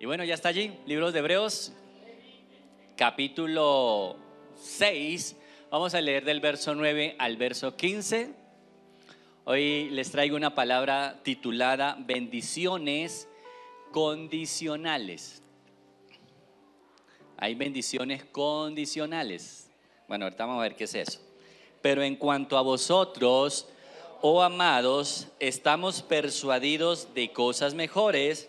Y bueno, ya está allí, libros de Hebreos, capítulo 6. Vamos a leer del verso 9 al verso 15. Hoy les traigo una palabra titulada bendiciones condicionales. Hay bendiciones condicionales. Bueno, ahorita vamos a ver qué es eso. Pero en cuanto a vosotros, oh amados, estamos persuadidos de cosas mejores.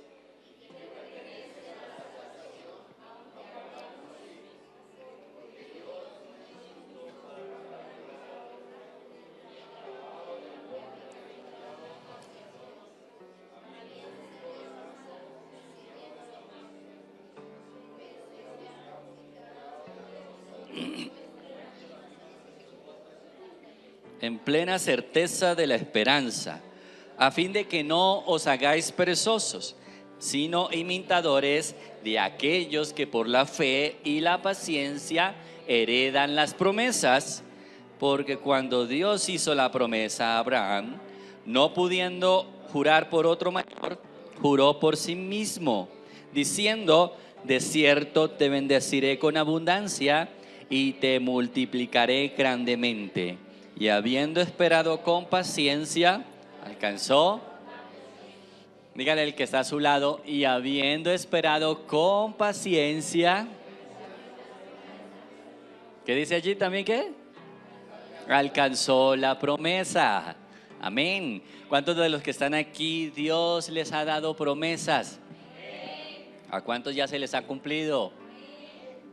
En plena certeza de la esperanza, a fin de que no os hagáis perezosos, sino imitadores de aquellos que por la fe y la paciencia heredan las promesas. Porque cuando Dios hizo la promesa a Abraham, no pudiendo jurar por otro mayor, juró por sí mismo, diciendo: de cierto te bendeciré con abundancia y te multiplicaré grandemente. Y habiendo esperado con paciencia, alcanzó. Dígale al que está a su lado: y habiendo esperado con paciencia. ¿Qué dice allí también? ¿Qué? Alcanzó la promesa. Amén. ¿Cuántos de los que están aquí Dios les ha dado promesas? ¿A cuántos ya se les ha cumplido?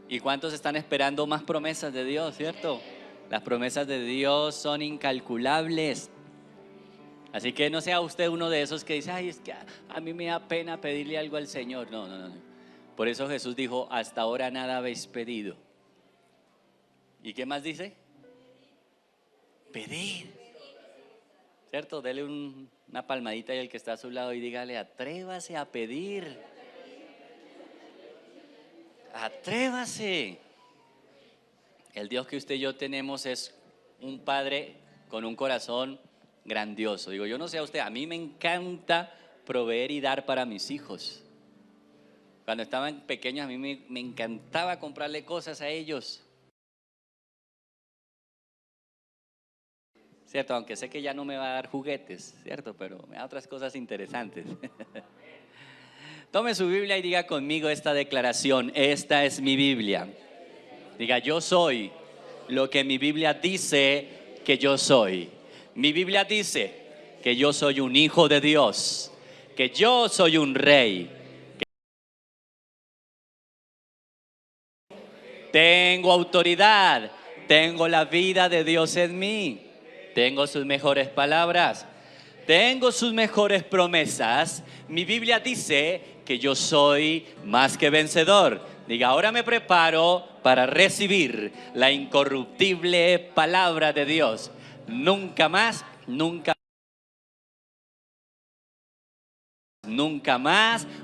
¿Y cuántos están esperando más promesas de Dios, cierto? Las promesas de Dios son incalculables. Así que no sea usted uno de esos que dice: ay, es que a mí me da pena pedirle algo al Señor. No. Por eso Jesús dijo: hasta ahora nada habéis pedido. ¿Y qué más dice? Pedir. ¿Cierto? Dele una palmadita al que está a su lado y dígale: atrévase a pedir. Atrévase. El Dios que usted y yo tenemos es un Padre con un corazón grandioso. Digo, yo no sé a usted, a mí me encanta proveer y dar para mis hijos. Cuando estaban pequeños a mí me encantaba comprarle cosas a ellos. ¿Cierto? Aunque sé que ya no me va a dar juguetes, ¿cierto? Pero me da otras cosas interesantes. Tome su Biblia y diga conmigo esta declaración: esta es mi Biblia. Diga: yo soy lo que mi Biblia dice que yo soy. Mi Biblia dice que yo soy un hijo de Dios, que yo soy un rey. Tengo autoridad, tengo la vida de Dios en mí, tengo sus mejores palabras, tengo sus mejores promesas. Mi Biblia dice que yo soy más que vencedor. Diga: ahora me preparo para recibir la incorruptible palabra de Dios. Nunca más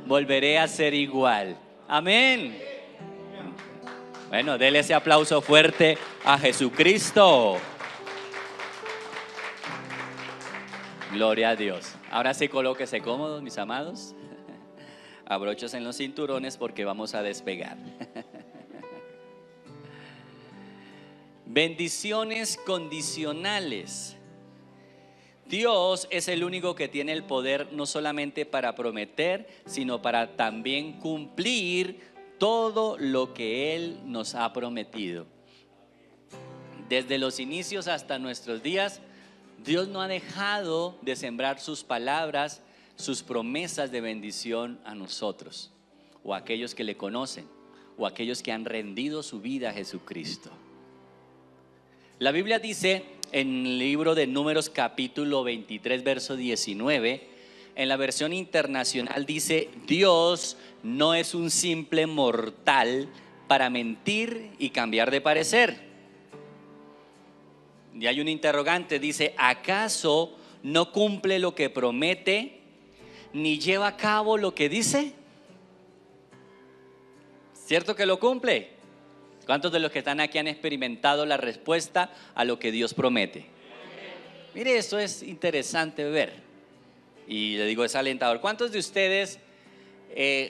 volveré a ser igual. Amén. Bueno, dele ese aplauso fuerte a Jesucristo. Gloria a Dios. Ahora sí, colóquese cómodos, mis amados. Abróchese en los cinturones porque vamos a despegar. Bendiciones condicionales. Dios es el único que tiene el poder no solamente para prometer, sino para también cumplir todo lo que Él nos ha prometido. Desde los inicios hasta nuestros días, Dios no ha dejado de sembrar sus palabras, sus promesas de bendición a nosotros, o a aquellos que le conocen, o a aquellos que han rendido su vida a Jesucristo. La Biblia dice en el libro de Números capítulo 23 verso 19, en la versión internacional dice: Dios no es un simple mortal para mentir y cambiar de parecer. Y hay un interrogante, dice: ¿acaso no cumple lo que promete, ni lleva a cabo lo que dice? ¿Cierto que lo cumple? ¿Cuántos de los que están aquí han experimentado la respuesta a lo que Dios promete? Mire, esto es interesante ver. Y le digo, es alentador. ¿Cuántos de ustedes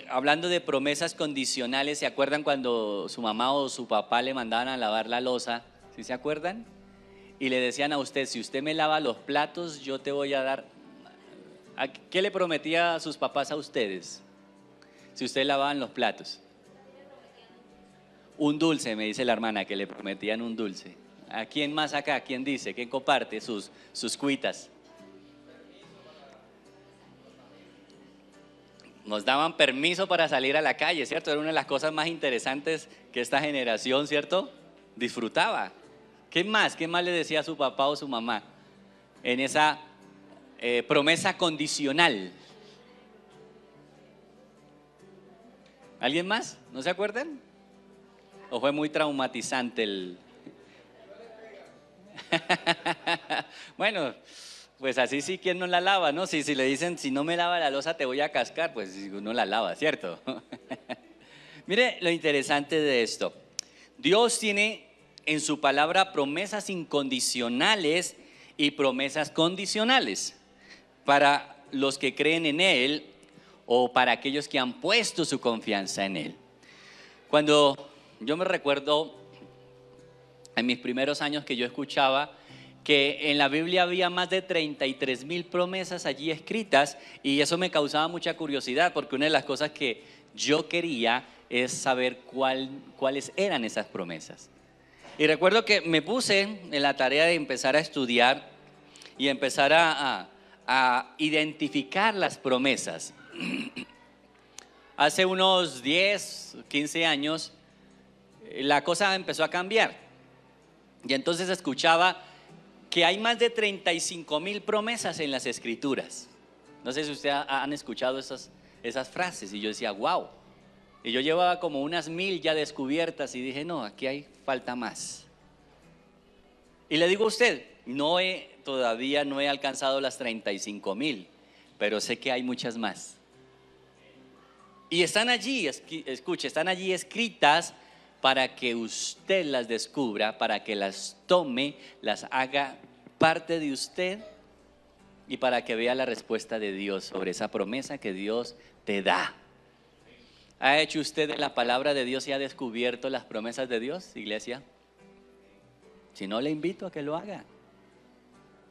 hablando de promesas condicionales, ¿se acuerdan cuando su mamá o su papá le mandaban a lavar la loza? ¿Sí se acuerdan? Y le decían a usted, si usted me lava los platos, yo te voy a dar... ¿Qué le prometía a sus papás a ustedes? Si ustedes lavaban los platos. Un dulce, me dice la hermana, que le prometían un dulce. ¿A quién más acá? ¿Quién dice? ¿Quién comparte sus cuitas? Nos daban permiso para salir a la calle, ¿cierto? Era una de las cosas más interesantes que esta generación, ¿cierto?, disfrutaba. ¿Qué más? ¿Qué más le decía a su papá o su mamá en esa promesa condicional? ¿Alguien más? ¿No se acuerdan? ¿O fue muy traumatizante el...? Bueno, pues así sí, ¿quién no la lava, no? Si le dicen, si no me lava la loza te voy a cascar, pues uno la lava, ¿cierto? Mire lo interesante de esto. Dios tiene en su palabra promesas incondicionales y promesas condicionales para los que creen en Él o para aquellos que han puesto su confianza en Él. Cuando yo me recuerdo en mis primeros años que yo escuchaba que en la Biblia había más de 33,000 promesas allí escritas, y eso me causaba mucha curiosidad, porque una de las cosas que yo quería es saber cuáles eran esas promesas. Y recuerdo que me puse en la tarea de empezar a estudiar y empezar a identificar las promesas. Hace unos 10, 15 años, la cosa empezó a cambiar. Y entonces escuchaba que hay más de 35,000 promesas en las Escrituras. No sé si ustedes han escuchado esas frases. Y yo decía, wow. Y yo llevaba como unas 1,000 ya descubiertas y dije, no, aquí falta más. Y le digo a usted, todavía no he alcanzado las 35,000, pero sé que hay muchas más. Y están allí, escuche, están allí escritas para que usted las descubra, para que las tome, las haga parte de usted y para que vea la respuesta de Dios sobre esa promesa que Dios te da. ¿Ha hecho usted en la palabra de Dios y ha descubierto las promesas de Dios, iglesia? Si no, le invito a que lo haga.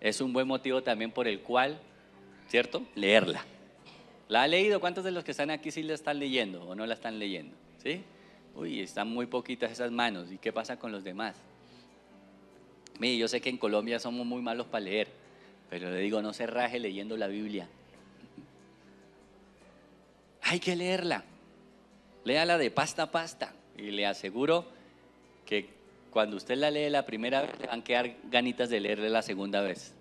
Es un buen motivo también por el cual, ¿cierto?, leerla. ¿La ha leído? ¿Cuántos de los que están aquí sí la están leyendo o no la están leyendo? ¿Sí? Uy, están muy poquitas esas manos. ¿Y qué pasa con los demás? Mire, yo sé que en Colombia somos muy malos para leer, pero le digo, no se raje leyendo la Biblia. Hay que leerla. Léala de pasta a pasta. Y le aseguro que cuando usted la lee la primera vez, le van a quedar ganitas de leerla la segunda vez.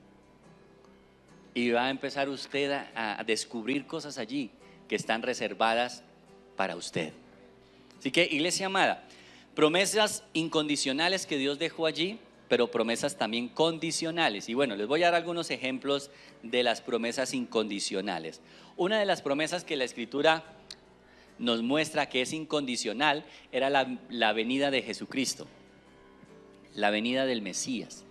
Y va a empezar usted a descubrir cosas allí que están reservadas para usted. Así que, iglesia amada, promesas incondicionales que Dios dejó allí, pero promesas también condicionales. Y bueno, les voy a dar algunos ejemplos de las promesas incondicionales. Una de las promesas que la Escritura nos muestra que es incondicional era la venida de Jesucristo, la venida del Mesías.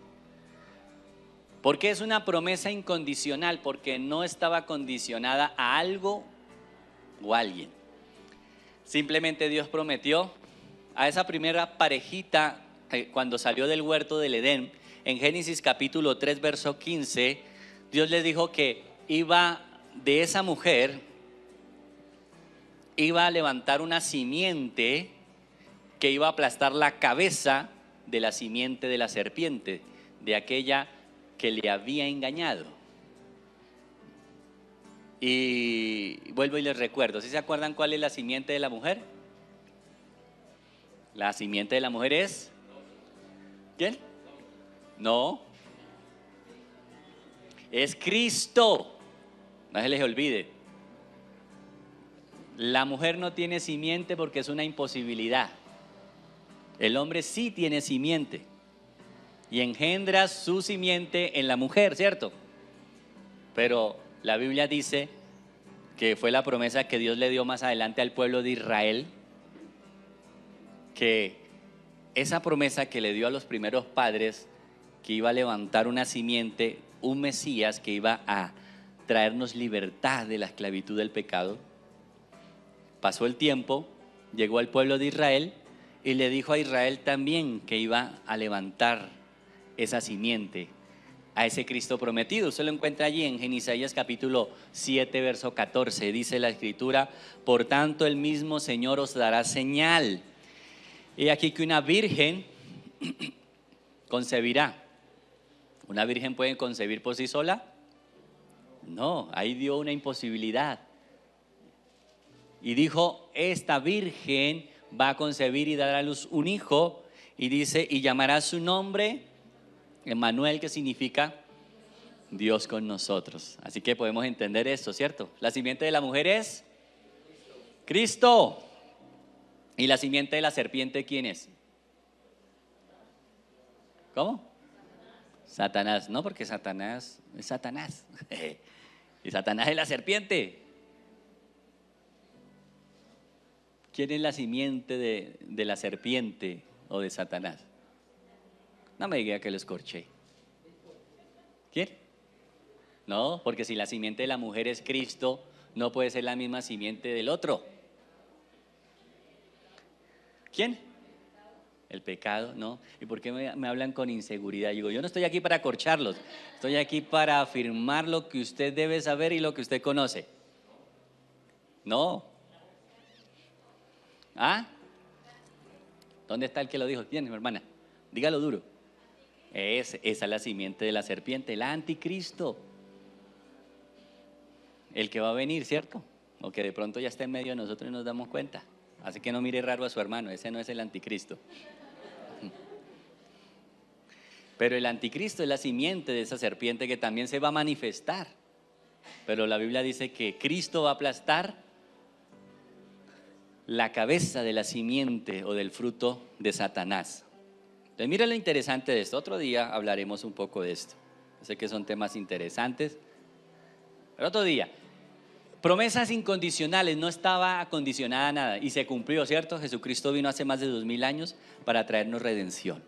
¿Por qué es una promesa incondicional? Porque no estaba condicionada a algo o a alguien. Simplemente Dios prometió a esa primera parejita cuando salió del huerto del Edén, en Génesis capítulo 3 verso 15, Dios les dijo que de esa mujer iba a levantar una simiente que iba a aplastar la cabeza de la simiente de la serpiente, de aquella que le había engañado. Y vuelvo y les recuerdo, ¿sí se acuerdan cuál es la simiente de la mujer? La simiente de la mujer es... ¿Quién? No. Es Cristo. No se les olvide. La mujer no tiene simiente porque es una imposibilidad. El hombre sí tiene simiente y engendra su simiente en la mujer, ¿cierto? Pero la Biblia dice que fue la promesa que Dios le dio más adelante al pueblo de Israel, que esa promesa que le dio a los primeros padres, que iba a levantar una simiente, un Mesías que iba a traernos libertad de la esclavitud del pecado, pasó el tiempo, llegó al pueblo de Israel y le dijo a Israel también que iba a levantar esa simiente, a ese Cristo prometido. Usted lo encuentra allí en Isaías capítulo 7, verso 14. Dice la escritura: por tanto el mismo Señor os dará señal. Y aquí que una virgen concebirá. ¿Una virgen puede concebir por sí sola? No, ahí dio una imposibilidad. Y dijo: esta virgen va a concebir y dar a luz un hijo. Y dice: y llamará su nombre Emmanuel, que significa Dios con nosotros. Así que podemos entender esto, ¿cierto? La simiente de la mujer es Cristo. ¿Y la simiente de la serpiente quién es? ¿Cómo? Satanás. No, porque Satanás es Satanás. Y Satanás es la serpiente. ¿Quién es la simiente de la serpiente o de Satanás? No me diga que lo escorché. ¿Quién? No, porque si la simiente de la mujer es Cristo, no puede ser la misma simiente del otro. ¿Quién? El pecado, ¿no? ¿Y por qué me hablan con inseguridad? Digo, yo no estoy aquí para acorcharlos, estoy aquí para afirmar lo que usted debe saber y lo que usted conoce. No. ¿Ah? ¿Dónde está el que lo dijo? ¿Quién, mi hermana? Dígalo duro. Esa es la simiente de la serpiente, el anticristo. El que va a venir, ¿cierto? O que de pronto ya está en medio de nosotros y nos damos cuenta. Así que no mire raro a su hermano, ese no es el anticristo. Pero el anticristo es la simiente de esa serpiente que también se va a manifestar. Pero la Biblia dice que Cristo va a aplastar la cabeza de la simiente o del fruto de Satanás. Entonces mira lo interesante de esto. Otro día hablaremos un poco de esto. Yo sé que son temas interesantes, pero otro día. Promesas incondicionales, no estaba acondicionada a nada y se cumplió, ¿cierto? Jesucristo vino hace más de 2000 años para traernos redención.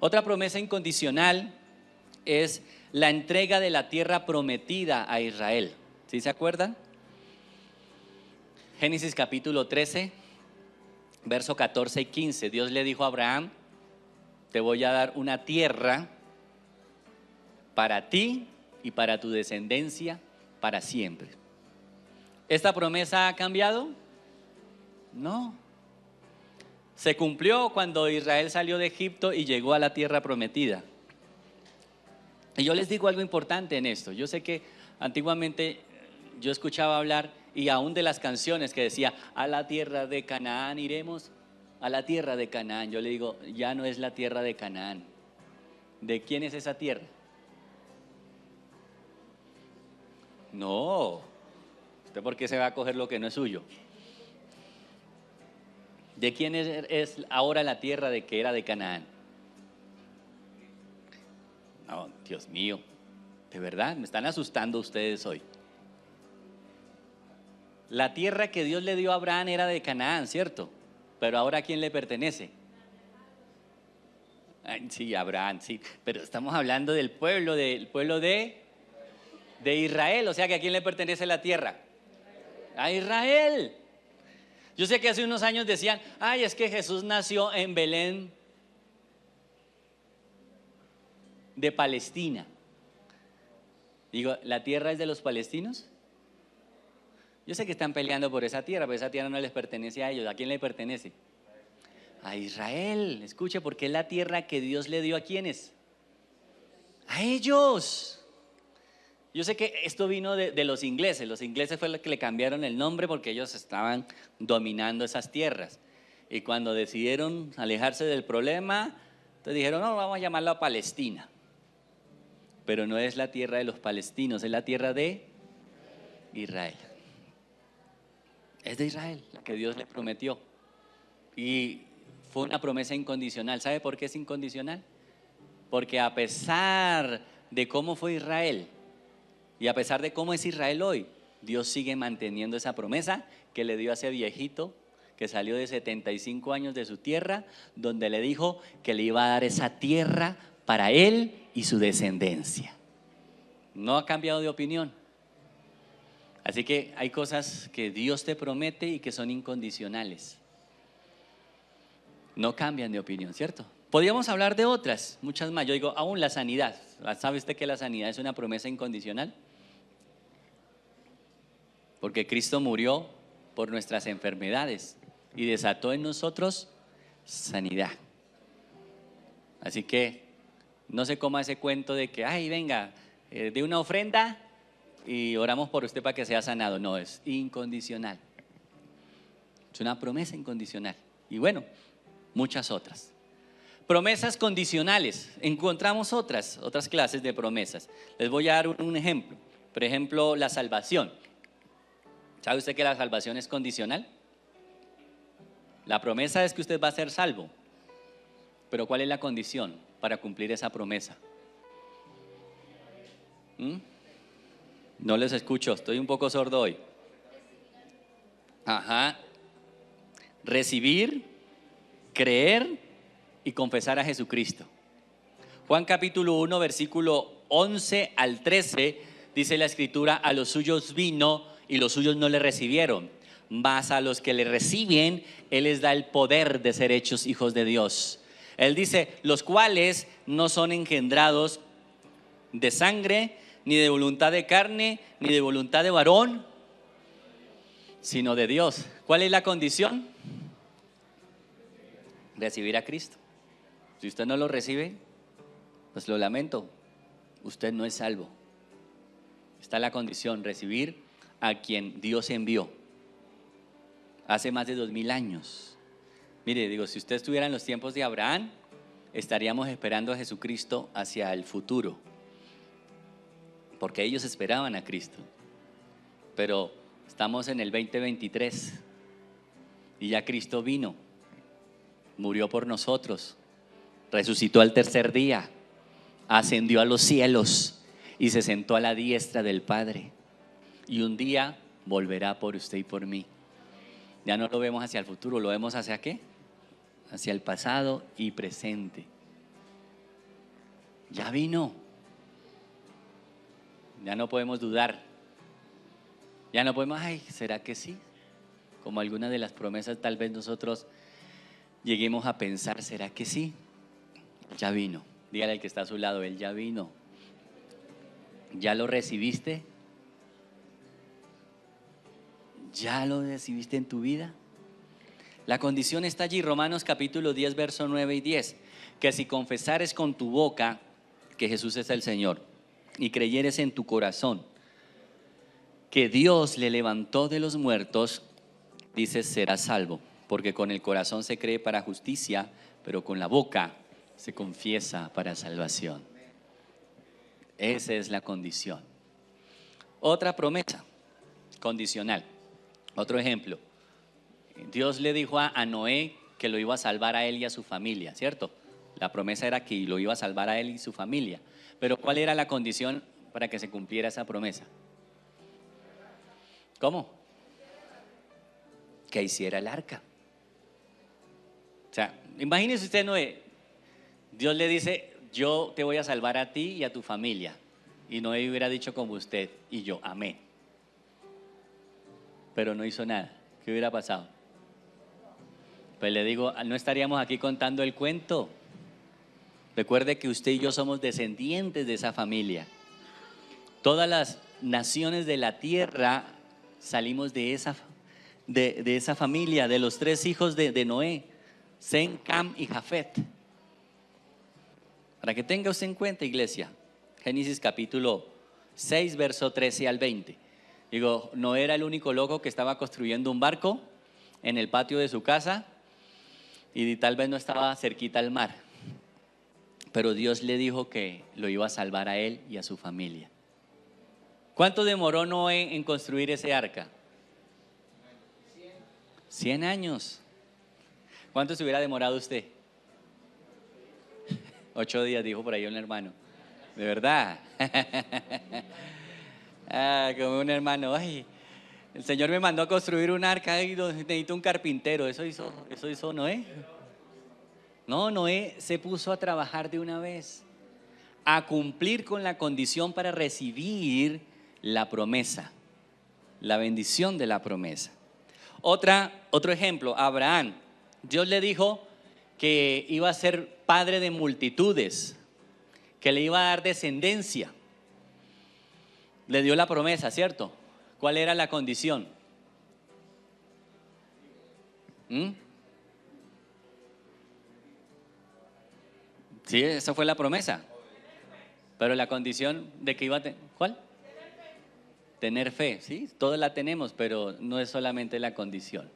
Otra promesa incondicional es la entrega de la tierra prometida a Israel. ¿Sí se acuerdan? Génesis capítulo 13, verso 14 y 15. Dios le dijo a Abraham: te voy a dar una tierra para ti y para tu descendencia para siempre. ¿Esta promesa ha cambiado? No. Se cumplió cuando Israel salió de Egipto y llegó a la tierra prometida. Y yo les digo algo importante en esto. Yo sé que antiguamente yo escuchaba hablar, y aún de las canciones que decía: a la tierra de Canaán iremos, a la tierra de Canaán. Yo le digo: ya no es la tierra de Canaán. ¿De quién es esa tierra? No. ¿Usted por qué se va a coger lo que no es suyo? ¿De quién es ahora la tierra de que era de Canaán? No, Dios mío, de verdad, me están asustando ustedes hoy. La tierra que Dios le dio a Abraham era de Canaán, ¿cierto? Pero ahora ¿a quién le pertenece? Ay, sí, Abraham, sí, pero estamos hablando del pueblo de Israel. O sea que ¿a quién le pertenece la tierra? A Israel. Yo sé que hace unos años decían: ay, es que Jesús nació en Belén de Palestina. Digo, ¿la tierra es de los palestinos? Yo sé que están peleando por esa tierra, pero esa tierra no les pertenece a ellos. ¿A quién le pertenece? A Israel. Escuche, porque es la tierra que Dios le dio ¿a quiénes? A ellos. Yo sé que esto vino de los ingleses. Los ingleses fue los que le cambiaron el nombre porque ellos estaban dominando esas tierras. Y cuando decidieron alejarse del problema, entonces dijeron: no, vamos a llamarlo a Palestina. Pero no es la tierra de los palestinos, es la tierra de Israel. Es de Israel, la que Dios le prometió. Y fue una promesa incondicional. ¿Sabe por qué es incondicional? Porque a pesar de cómo fue Israel y a pesar de cómo es Israel hoy, Dios sigue manteniendo esa promesa que le dio a ese viejito que salió de 75 años de su tierra, donde le dijo que le iba a dar esa tierra para él y su descendencia. No ha cambiado de opinión. Así que hay cosas que Dios te promete y que son incondicionales. No cambian de opinión, ¿cierto? Podríamos hablar de otras, muchas más. Yo digo, aún la sanidad. ¿Sabe usted que la sanidad es una promesa incondicional? Porque Cristo murió por nuestras enfermedades y desató en nosotros sanidad. Así que no se coma ese cuento de que, ay, venga, de una ofrenda y oramos por usted para que sea sanado. No, es incondicional. Es una promesa incondicional. Y bueno, muchas otras. Promesas condicionales. Encontramos otras clases de promesas. Les voy a dar un ejemplo. Por ejemplo, la salvación. ¿Sabe usted que la salvación es condicional? La promesa es que usted va a ser salvo. Pero ¿cuál es la condición para cumplir esa promesa? No les escucho, estoy un poco sordo hoy. Recibir, creer y confesar a Jesucristo. Juan capítulo 1, versículo 11 al 13, dice la escritura: a los suyos vino y los suyos no le recibieron, mas a los que le reciben, Él les da el poder de ser hechos hijos de Dios. Él dice, los cuales no son engendrados de sangre, ni de voluntad de carne, ni de voluntad de varón, sino de Dios. ¿Cuál es la condición? Recibir a Cristo. Si usted no lo recibe, pues lo lamento, usted no es salvo. Está la condición, recibir a quien Dios envió hace más de 2000 años. Mire, digo, si usted estuviera en los tiempos de Abraham, estaríamos esperando a Jesucristo hacia el futuro, porque ellos esperaban a Cristo. Pero estamos en el 2023 y ya Cristo vino, murió por nosotros, resucitó al tercer día, ascendió a los cielos y se sentó a la diestra del Padre, y un día volverá por usted y por mí. Ya no lo vemos hacia el futuro, lo vemos hacia ¿qué? Hacia el pasado y presente. Ya vino. Ya no podemos dudar. Ya no podemos, ay, ¿será que sí? Como alguna de las promesas tal vez nosotros lleguemos a pensar, ¿será que sí? Ya vino. Dígale al que está a su lado, Él ya vino. ¿Ya lo recibiste? ¿Ya lo recibiste en tu vida? La condición está allí, Romanos capítulo 10, verso 9 y 10, que si confesares con tu boca que Jesús es el Señor y creyeres en tu corazón que Dios le levantó de los muertos, dices, serás salvo, porque con el corazón se cree para justicia, pero con la boca se confiesa para salvación. Esa es la condición. Otra promesa condicional. Otro ejemplo, Dios le dijo a Noé que lo iba a salvar a él y a su familia, ¿cierto? La promesa era que lo iba a salvar a él y su familia. Pero ¿cuál era la condición para que se cumpliera esa promesa? ¿Cómo? Que hiciera el arca. O sea, imagínese usted, Noé, Dios le dice, yo te voy a salvar a ti y a tu familia. Y Noé hubiera dicho como usted y yo, amén. Pero no hizo nada. ¿Qué hubiera pasado? Pues le digo, no estaríamos aquí contando el cuento. Recuerde que usted y yo somos descendientes de esa familia. Todas las naciones de la tierra salimos de esa familia, de los 3 hijos de Noé, Sem, Cam y Jafet. Para que tenga usted en cuenta, iglesia, Génesis capítulo 6, verso 13 al 20. Digo, no era el único loco que estaba construyendo un barco en el patio de su casa y tal vez no estaba cerquita al mar, pero Dios le dijo que lo iba a salvar a él y a su familia. ¿Cuánto demoró Noé en construir ese arca? 100 años. ¿Cuánto se hubiera demorado usted? 8 días, dijo por ahí un hermano. ¿De verdad? Como un hermano, ay, el Señor me mandó a construir un arca y necesito un carpintero. Eso hizo Noé. No, Noé se puso a trabajar de una vez, a cumplir con la condición para recibir la promesa. la bendición de la promesa. Otro ejemplo, Abraham. Dios le dijo que iba a ser padre de multitudes, que le iba a dar descendencia. Le dio la promesa, ¿cierto? ¿Cuál era la condición? Sí, esa fue la promesa. Pero la condición de que iba a tener, ¿cuál? Tener fe, ¿sí? Todos la tenemos, pero no es solamente la condición.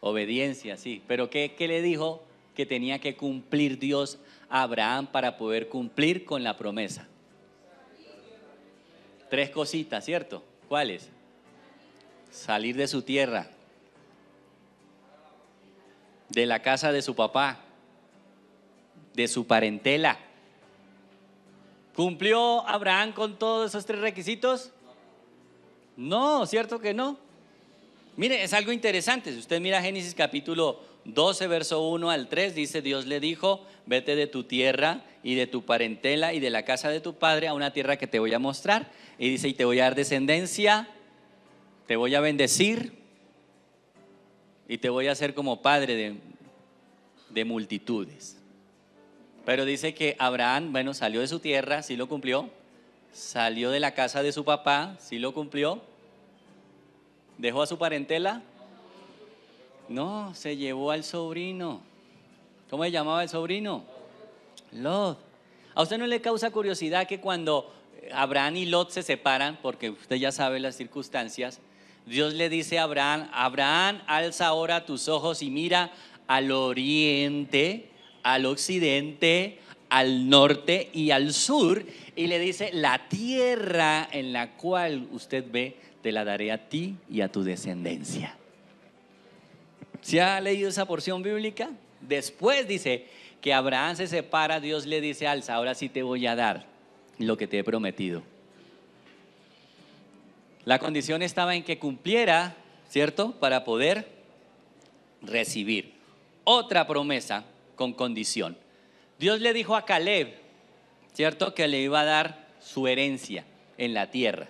Obediencia, sí. Pero ¿qué le dijo que tenía que cumplir Dios a Abraham para poder cumplir con la promesa? 3 cositas, ¿cierto? ¿Cuáles? Salir de su tierra, de la casa de su papá, de su parentela. ¿Cumplió Abraham con todos esos 3 requisitos? No, ¿cierto que no? Mire, es algo interesante. Si usted mira Génesis capítulo 12, verso 1 al 3, dice: Dios le dijo: vete de tu tierra y de tu parentela y de la casa de tu padre a una tierra que te voy a mostrar. Y dice: y te voy a dar descendencia, te voy a bendecir y te voy a hacer como padre de multitudes. Pero dice que Abraham, bueno, salió de su tierra, sí lo cumplió. Salió de la casa de su papá, sí lo cumplió. ¿Dejó a su parentela? No, se llevó al sobrino. ¿Cómo se llamaba el sobrino? Lot. ¿A usted no le causa curiosidad que cuando Abraham y Lot se separan, porque usted ya sabe las circunstancias, Dios le dice a Abraham: Abraham, alza ahora tus ojos y mira al oriente, al occidente, al norte y al sur, y le dice: la tierra en la cual usted ve, te la daré a ti y a tu descendencia. ¿Se ha leído esa porción bíblica? Después dice que Abraham se separa, Dios le dice: alza, ahora sí te voy a dar lo que te he prometido. La condición estaba en que cumpliera, ¿cierto? Para poder recibir. Otra promesa con condición. Dios le dijo a Caleb, ¿cierto?, que le iba a dar su herencia en la tierra.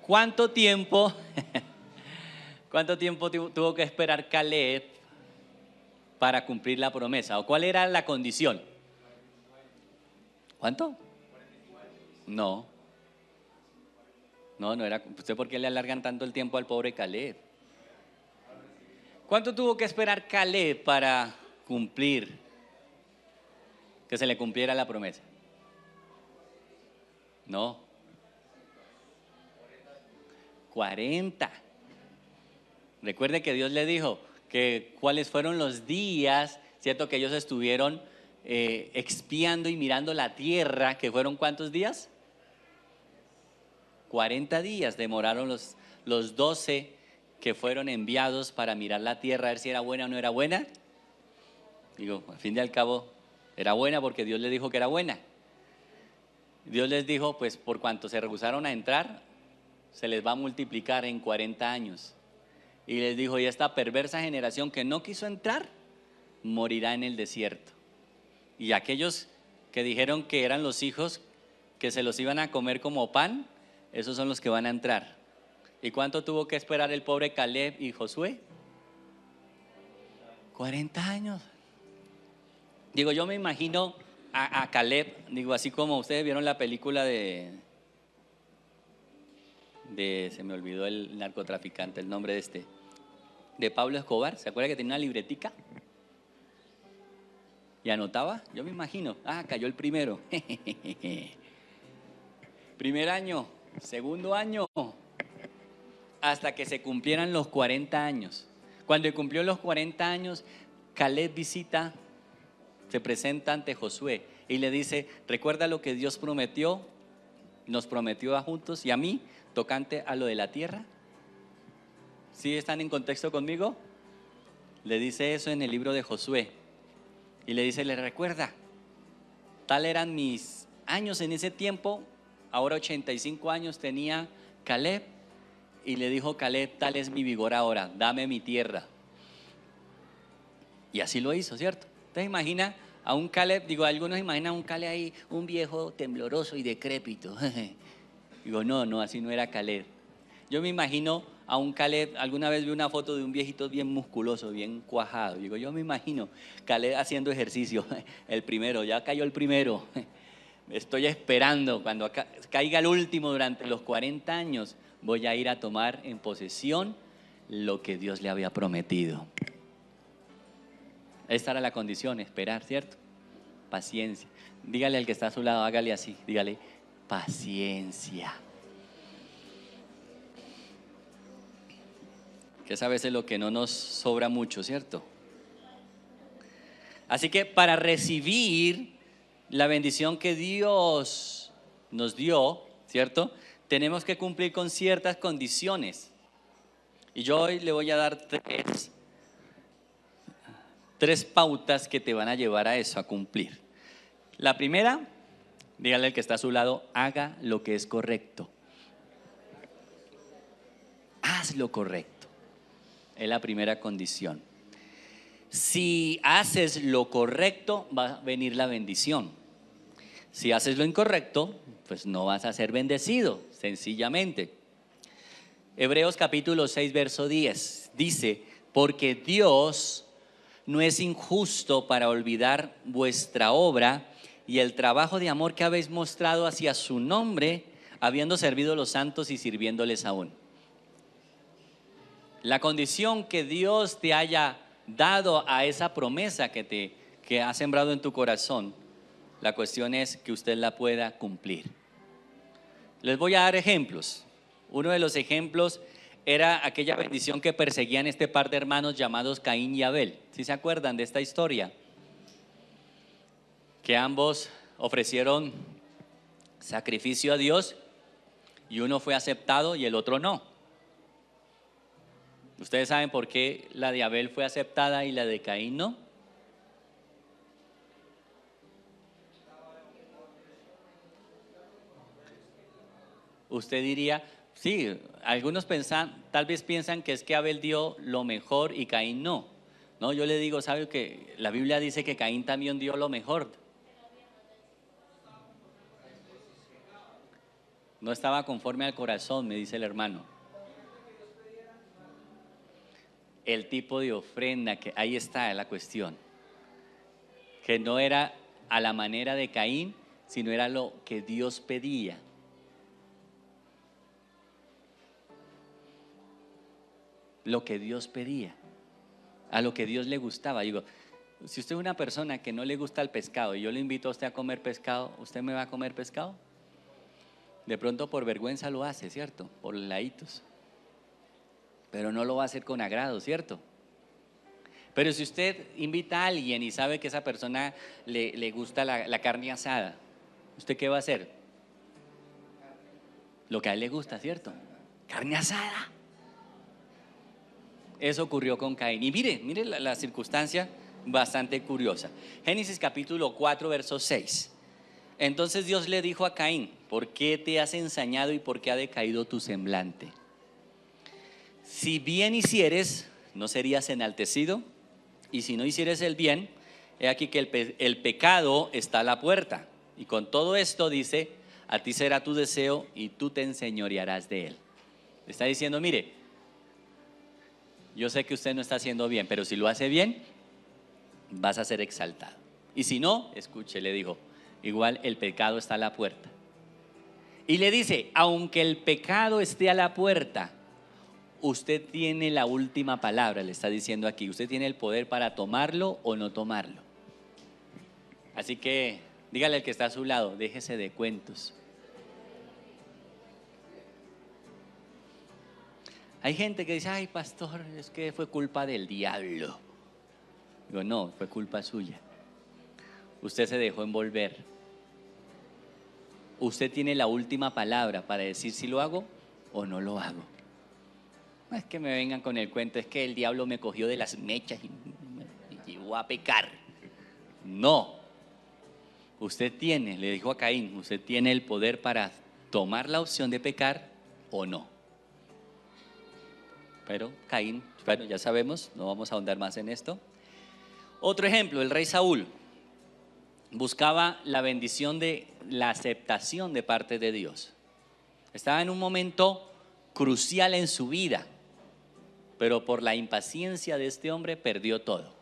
¿Cuánto tiempo tuvo que esperar Caleb para cumplir la promesa? ¿O cuál era la condición? ¿Cuánto? No era. ¿Usted por qué le alargan tanto el tiempo al pobre Caleb? ¿Cuánto tuvo que esperar Caleb para cumplir, que se le cumpliera la promesa? No. 40. Recuerde que Dios le dijo que cuáles fueron los días, ¿cierto?, que ellos estuvieron expiando y mirando la tierra, que fueron ¿cuántos días? 40 días demoraron los 12 que fueron enviados para mirar la tierra, a ver si era buena o no era buena. Digo, al fin y al cabo, era buena porque Dios les dijo que era buena. Dios les dijo: pues por cuanto se rehusaron a entrar, se les va a multiplicar en 40 años. Y les dijo: y esta perversa generación que no quiso entrar, morirá en el desierto. Y aquellos que dijeron que eran los hijos, que se los iban a comer como pan, esos son los que van a entrar. ¿Y cuánto tuvo que esperar el pobre Caleb y Josué? 40 años. Digo, yo me imagino a Caleb, digo, así como ustedes vieron la película de se me olvidó el narcotraficante, el nombre de Pablo Escobar. ¿Se acuerda que tenía una libretica? Y anotaba. Yo me imagino, cayó el primero. Primer año, segundo año, hasta que se cumplieran los 40 años. Cuando cumplió los 40 años, Caleb se presenta ante Josué y le dice: recuerda lo que Dios prometió, nos prometió a juntos y a mí, tocante a lo de la tierra. ¿Sí están en contexto conmigo? Le dice eso en el libro de Josué y le dice: le recuerda, tal eran mis años en ese tiempo, ahora 85 años tenía Caleb, y le dijo Caleb: tal es mi vigor ahora, dame mi tierra. Y así lo hizo, ¿cierto? Entonces imagina a un Caleb, digo, algunos imaginan a un Caleb ahí, un viejo tembloroso y decrépito. Digo, no, no, así no era Caleb. Yo me imagino a un Caleb, alguna vez vi una foto de un viejito bien musculoso, bien cuajado. Digo, yo me imagino Caleb haciendo ejercicio, el primero, ya cayó el primero. Estoy esperando, cuando caiga el último durante los 40 años, voy a ir a tomar en posesión lo que Dios le había prometido. Esta era la condición, esperar, ¿cierto? Paciencia. Dígale al que está a su lado, hágale así, dígale, paciencia. Que es a veces lo que no nos sobra mucho, ¿cierto? Así que para recibir la bendición que Dios nos dio, ¿cierto? Tenemos que cumplir con ciertas condiciones. Y yo hoy le voy a dar tres pautas que te van a llevar a eso, a cumplir. La primera, dígale al que está a su lado, haga lo que es correcto. Haz lo correcto. Es la primera condición. Si haces lo correcto, va a venir la bendición. Si haces lo incorrecto, pues no vas a ser bendecido, sencillamente. Hebreos capítulo 6, verso 10, dice, porque Dios no es injusto para olvidar vuestra obra y el trabajo de amor que habéis mostrado hacia su nombre, habiendo servido a los santos y sirviéndoles aún. La condición que Dios te haya dado a esa promesa que ha sembrado en tu corazón, la cuestión es que usted la pueda cumplir. Les voy a dar ejemplos. Uno de los ejemplos era aquella bendición que perseguían este par de hermanos llamados Caín y Abel. ¿Sí se acuerdan de esta historia? Que ambos ofrecieron sacrificio a Dios y uno fue aceptado y el otro no. ¿Ustedes saben por qué la de Abel fue aceptada y la de Caín no? Usted diría, sí, algunos tal vez piensan que es que Abel dio lo mejor y Caín no. No, yo le digo, ¿sabe que la Biblia dice que Caín también dio lo mejor? No estaba conforme al corazón, me dice el hermano. El tipo de ofrenda, que ahí está la cuestión, que no era a la manera de Caín, sino era lo que Dios pedía. Lo que Dios pedía, a lo que Dios le gustaba. Digo, si usted es una persona que no le gusta el pescado y yo le invito a usted a comer pescado, ¿usted me va a comer pescado? De pronto por vergüenza lo hace, ¿cierto? Por laditos. Pero no lo va a hacer con agrado, ¿cierto? Pero si usted invita a alguien y sabe que esa persona le gusta la carne asada, ¿usted qué va a hacer? Lo que a él le gusta, ¿cierto? Carne asada. Eso ocurrió con Caín. Y mire la circunstancia bastante curiosa. Génesis capítulo 4, verso 6. Entonces Dios le dijo a Caín, ¿por qué te has ensañado y por qué ha decaído tu semblante? Si bien hicieres, no serías enaltecido, y si no hicieres el bien, he aquí que el pecado está a la puerta. Y con todo esto dice, a ti será tu deseo y tú te enseñorearás de él. Le está diciendo, mire, yo sé que usted no está haciendo bien, pero si lo hace bien, vas a ser exaltado. Y si no, escuche, le dijo, igual el pecado está a la puerta. Y le dice, aunque el pecado esté a la puerta, usted tiene la última palabra, le está diciendo aquí. Usted tiene el poder para tomarlo o no tomarlo. Así que dígale al que está a su lado, déjese de cuentos. Hay gente que dice, ay pastor, es que fue culpa del diablo. Digo, no, fue culpa suya. Usted se dejó envolver. Usted tiene la última palabra para decir si lo hago o no lo hago. No es que me vengan con el cuento, es que el diablo me cogió de las mechas y me llevó a pecar. No. Usted tiene, le dijo a Caín, usted tiene el poder para tomar la opción de pecar o no. Pero Caín, bueno, ya sabemos, no vamos a ahondar más en esto. Otro ejemplo, el rey Saúl buscaba la bendición de la aceptación de parte de Dios. Estaba en un momento crucial en su vida, pero por la impaciencia de este hombre perdió todo.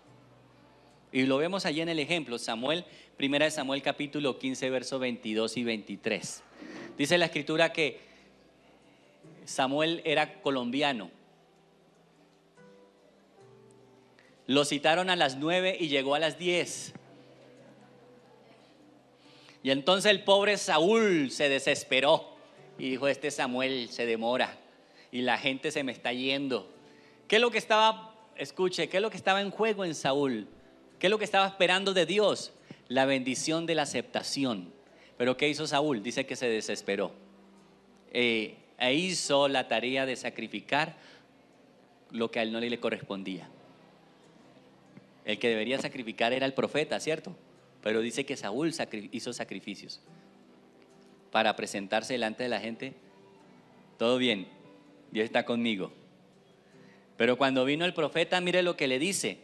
Y lo vemos allí en el ejemplo, Samuel, 1 Samuel capítulo 15, versos 22 y 23. Dice la escritura que Samuel era colombiano. Lo citaron a las 9 y llegó a las 10. Y entonces el pobre Saúl se desesperó y dijo: este Samuel se demora y la gente se me está yendo. ¿Qué es lo que estaba, escuche, qué es lo que estaba en juego en Saúl? ¿Qué es lo que estaba esperando de Dios? La bendición de la aceptación. Pero ¿qué hizo Saúl? Dice que se desesperó. E hizo la tarea de sacrificar lo que a él no le correspondía. El que debería sacrificar era el profeta, ¿cierto? Pero dice que Saúl hizo sacrificios para presentarse delante de la gente. Todo bien, Dios está conmigo. Pero cuando vino el profeta, mire lo que le dice.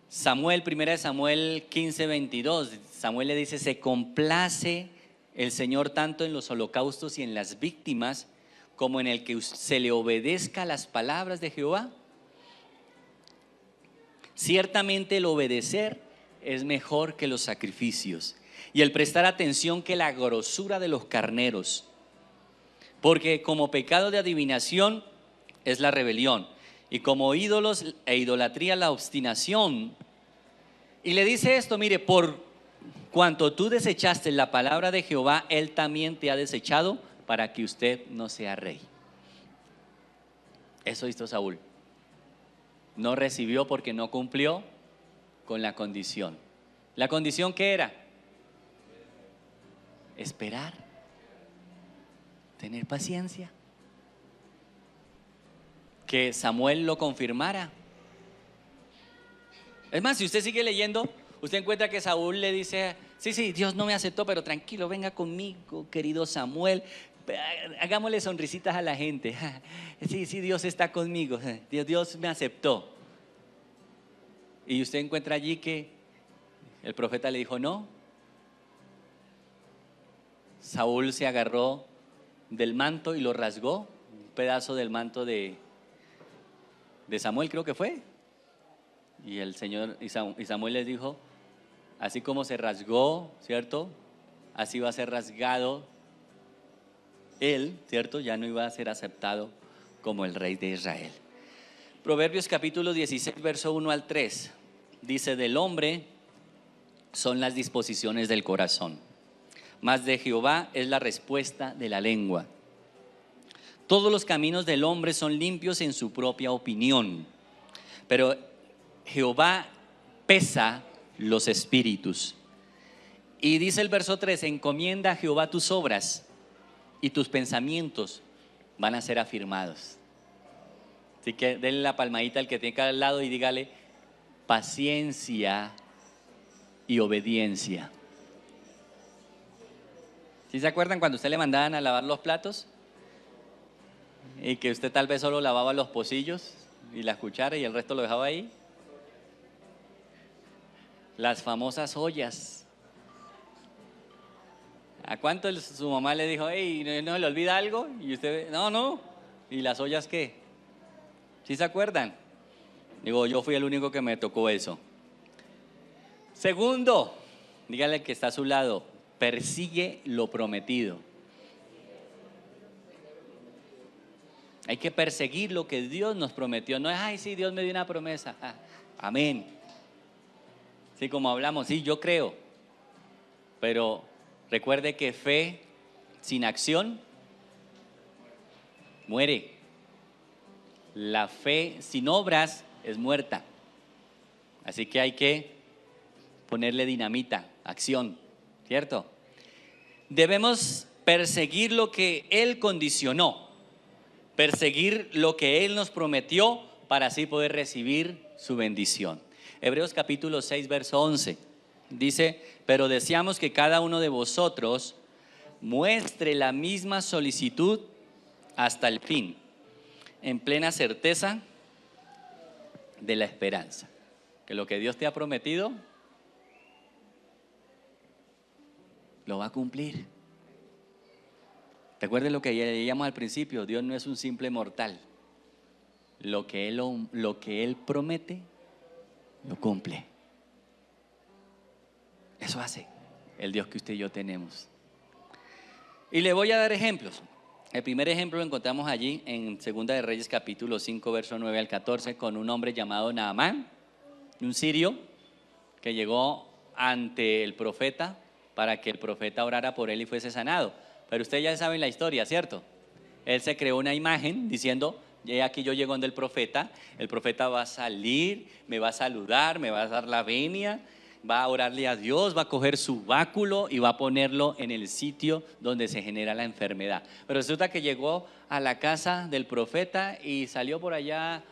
Samuel, 1 Samuel 15, 22. Samuel le dice: se complace el Señor tanto en los holocaustos y en las víctimas, como en el que se le obedezca las palabras de Jehová. Ciertamente el obedecer es mejor que los sacrificios, y el prestar atención que la grosura de los carneros, porque como pecado de adivinación es la rebelión, y como ídolos e idolatría la obstinación. Y le dice esto: mire, por cuanto tú desechaste la palabra de Jehová, Él también te ha desechado para que usted no sea rey. Eso hizo Saúl. No recibió porque no cumplió con la condición. ¿La condición qué era? Esperar, tener paciencia, que Samuel lo confirmara. Es más, si usted sigue leyendo, usted encuentra que Saúl le dice: sí, Dios no me aceptó, pero tranquilo, venga conmigo, querido Samuel, hagámosle sonrisitas a la gente. Sí, Dios está conmigo, Dios me aceptó. Y usted encuentra allí que el profeta le dijo no. Saúl se agarró del manto y lo rasgó, un pedazo del manto de Samuel, creo que fue. Y el Señor, y Samuel les dijo: así como se rasgó, ¿cierto? Así va a ser rasgado él, ¿cierto? Ya no iba a ser aceptado como el rey de Israel. Proverbios capítulo 16, verso 1 al 3. Dice: del hombre son las disposiciones del corazón, mas de Jehová es la respuesta de la lengua. Todos los caminos del hombre son limpios en su propia opinión, pero Jehová pesa los espíritus. Y dice el verso 3: encomienda a Jehová tus obras y tus pensamientos van a ser afirmados. Así que denle la palmadita al que tiene acá al lado y dígale: paciencia y obediencia. ¿Sí se acuerdan cuando usted le mandaban a lavar los platos? Y que usted tal vez solo lavaba los pocillos y las cucharas y el resto lo dejaba ahí. Las famosas ollas. ¿A cuánto su mamá le dijo: hey, no se le olvida algo? Y usted: no. ¿Y las ollas qué? ¿Sí se acuerdan? Digo, yo fui el único que me tocó eso. Segundo, dígale que está a su lado: persigue lo prometido. Hay que perseguir lo que Dios nos prometió. No es: ay, sí, Dios me dio una promesa. Amén. Sí, como hablamos, sí, yo creo. Pero recuerde que fe sin acción muere. La fe sin obras es muerta. Así que hay que ponerle dinamita, acción, ¿cierto? Debemos perseguir lo que Él condicionó, perseguir lo que Él nos prometió para así poder recibir su bendición. Hebreos capítulo 6, verso 11 dice: pero deseamos que cada uno de vosotros muestre la misma solicitud hasta el fin, en plena certeza de la esperanza. Que lo que Dios te ha prometido lo va a cumplir. ¿Te acuerdas lo que leíamos al principio? Dios no es un simple mortal. Lo que Él promete, lo cumple. Eso hace el Dios que usted y yo tenemos. Y le voy a dar ejemplos. El primer ejemplo lo encontramos allí en Segunda de Reyes capítulo 5 verso 9 al 14 con un hombre llamado Naamán, un sirio que llegó ante el profeta para que el profeta orara por él y fuese sanado. Pero ustedes ya saben la historia, ¿cierto? Él se creó una imagen diciendo: aquí yo llego donde el profeta va a salir, me va a saludar, me va a dar la venia, va a orarle a Dios, va a coger su báculo y va a ponerlo en el sitio donde se genera la enfermedad. Pero resulta que llegó a la casa del profeta y salió por allá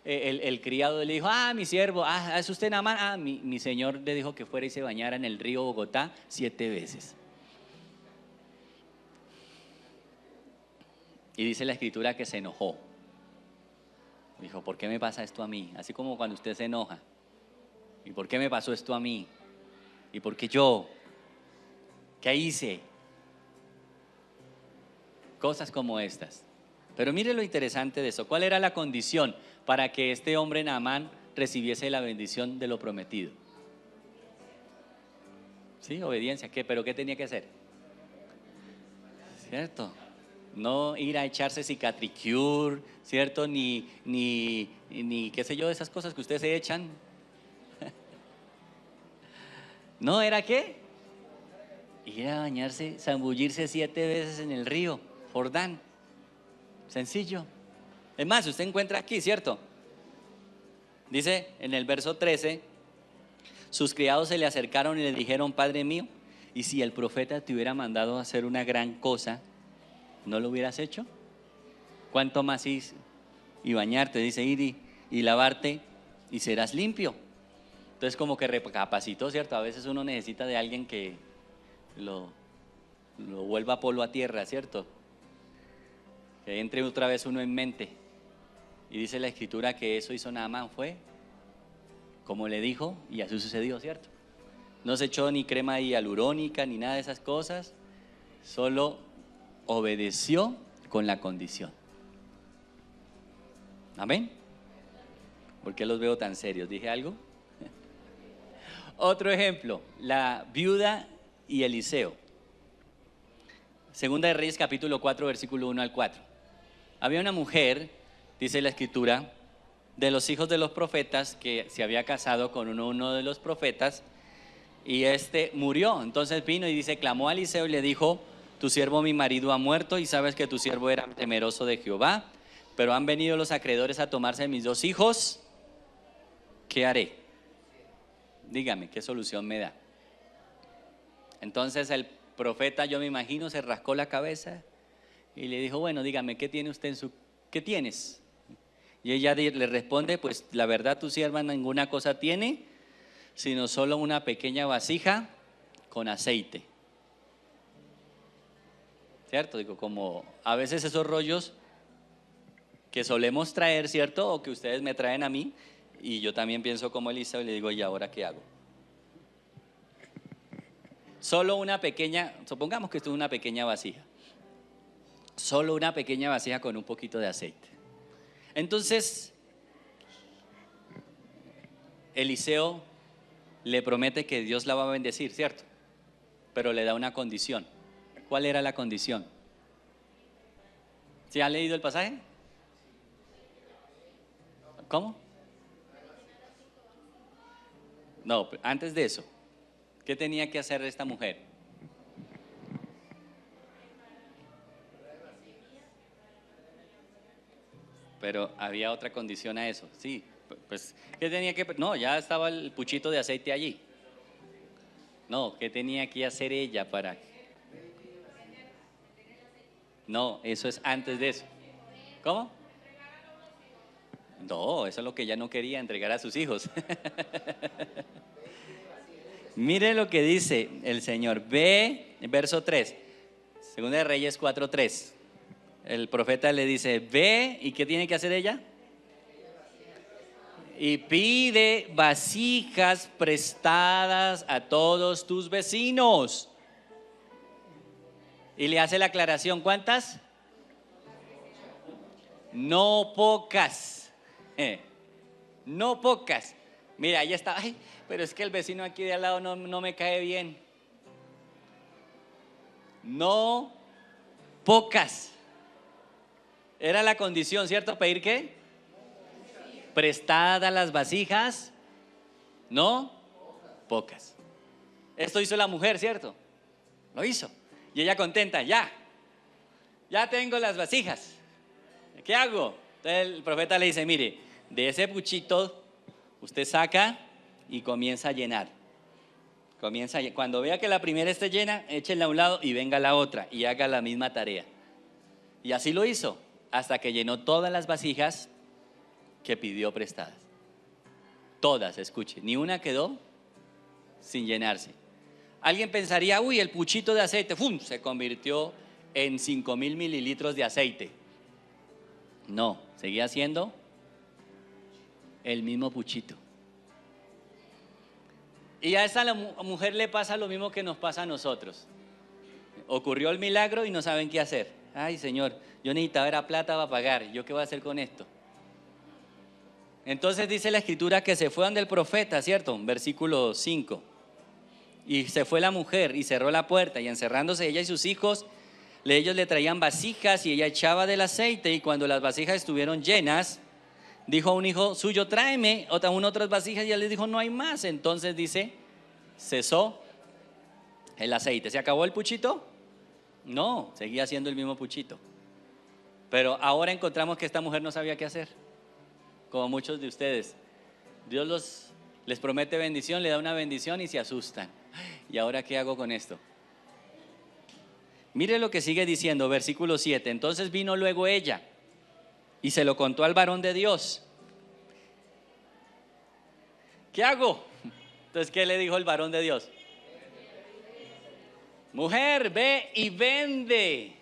el criado, le dijo: mi siervo, ¿es usted Naamán? Mi señor le dijo que fuera y se bañara en el río Bogotá 7 veces. Y dice la escritura que se enojó. Dijo: ¿por qué me pasa esto a mí? Así como cuando usted se enoja. ¿Y por qué me pasó esto a mí? ¿Y por qué yo? ¿Qué hice? Cosas como estas. Pero mire lo interesante de eso. ¿Cuál era la condición para que este hombre Naamán recibiese la bendición de lo prometido? Sí, obediencia. ¿Pero qué tenía que hacer? ¿Cierto? No ir a echarse cicatricure, ¿cierto? Ni qué sé yo, esas cosas que ustedes se echan. ¿No era qué? Ir a bañarse, zambullirse 7 veces en el río Jordán. Sencillo. Es más, usted encuentra aquí, ¿cierto? Dice en el verso 13: sus criados se le acercaron y le dijeron: Padre mío, ¿y si el profeta te hubiera mandado a hacer una gran cosa, no lo hubieras hecho? ¿Cuánto más y bañarte? Dice: ir y lavarte y serás limpio. Entonces como que recapacitó, ¿cierto? A veces uno necesita de alguien que lo vuelva polvo a tierra, ¿cierto? Que entre otra vez uno en mente. Y dice la escritura que eso hizo Naamán, fue como le dijo, y así sucedió, ¿cierto? No se echó ni crema hialurónica ni nada de esas cosas, solo obedeció con la condición. ¿Amén? ¿Por qué los veo tan serios? ¿Dije algo? Otro ejemplo, la viuda y Eliseo. Segunda de Reyes capítulo 4 versículo 1 al 4. Había una mujer, dice la escritura, de los hijos de los profetas que se había casado con uno de los profetas y murió. Entonces vino y dice, clamó a Eliseo y le dijo: tu siervo mi marido ha muerto y sabes que tu siervo era temeroso de Jehová, pero han venido los acreedores a tomarse de mis 2 hijos. ¿Qué haré? Dígame, ¿qué solución me da? Entonces el profeta, yo me imagino, se rascó la cabeza y le dijo: bueno, dígame, ¿qué tiene usted qué tienes? Y ella le responde: pues la verdad, tu sierva ninguna cosa tiene, sino solo una pequeña vasija con aceite. ¿Cierto? Digo, como a veces esos rollos que solemos traer, ¿cierto? O que ustedes me traen a mí, y yo también pienso como Elisa y le digo: ¿y ahora qué hago? Solo una pequeña, supongamos que esto es una pequeña vasija. Solo una pequeña vasija con un poquito de aceite. Entonces, Eliseo le promete que Dios la va a bendecir, ¿cierto? Pero le da una condición. ¿Cuál era la condición? ¿Se ha leído el pasaje? ¿Cómo? No, antes de eso, ¿qué tenía que hacer esta mujer? Pero había otra condición a eso. Sí, pues, ¿qué tenía que? No, ya estaba el puchito de aceite allí. No, ¿qué tenía que hacer ella para? No, eso es antes de eso. ¿Cómo? No, eso es lo que ella no quería, entregar a sus hijos. Mire lo que dice el Señor. Ve, verso 3, Segunda de Reyes 4:3. El profeta le dice: ve, ¿y qué tiene que hacer ella? Y pide vasijas prestadas a todos tus vecinos. Y le hace la aclaración, ¿cuántas? No pocas. No pocas. Mira, ahí está. Ay, pero es que el vecino aquí de al lado no me cae bien. No pocas. Era la condición, ¿cierto? ¿Pedir qué? Prestadas las vasijas, no pocas. Esto hizo la mujer, ¿cierto? Lo hizo. Y ella contenta, ya tengo las vasijas. ¿Qué hago? Entonces el profeta le dice, mire, de ese puchito usted saca y comienza a llenar. Cuando vea que la primera esté llena, échenla a un lado y venga la otra y haga la misma tarea. Y así lo hizo, hasta que llenó todas las vasijas que pidió prestadas. Todas, escuche, ni una quedó sin llenarse. Alguien pensaría, uy, el puchito de aceite, ¡fum!, se convirtió en 5,000 mililitros de aceite. No, seguía siendo el mismo puchito. Y a esa mujer le pasa lo mismo que nos pasa a nosotros. Ocurrió el milagro y no saben qué hacer. Ay, Señor, yo necesitaba era plata para pagar, ¿yo qué voy a hacer con esto? Entonces dice la escritura que se fue donde el profeta, ¿cierto? Versículo 5. Y se fue la mujer y cerró la puerta, y encerrándose ella y sus hijos, ellos le traían vasijas y ella echaba del aceite, y cuando las vasijas estuvieron llenas, dijo a un hijo suyo, tráeme otras vasijas, y él le dijo, no hay más. Entonces dice, cesó el aceite. ¿Se acabó el puchito? No, seguía siendo el mismo puchito. Pero ahora encontramos que esta mujer no sabía qué hacer, como muchos de ustedes. Dios les promete bendición, le da una bendición y se asustan. ¿Y ahora qué hago con esto? Mire lo que sigue diciendo, versículo 7. Entonces vino luego ella y se lo contó al varón de Dios. ¿Qué hago? Entonces, ¿qué le dijo el varón de Dios? Mujer, ve y vende.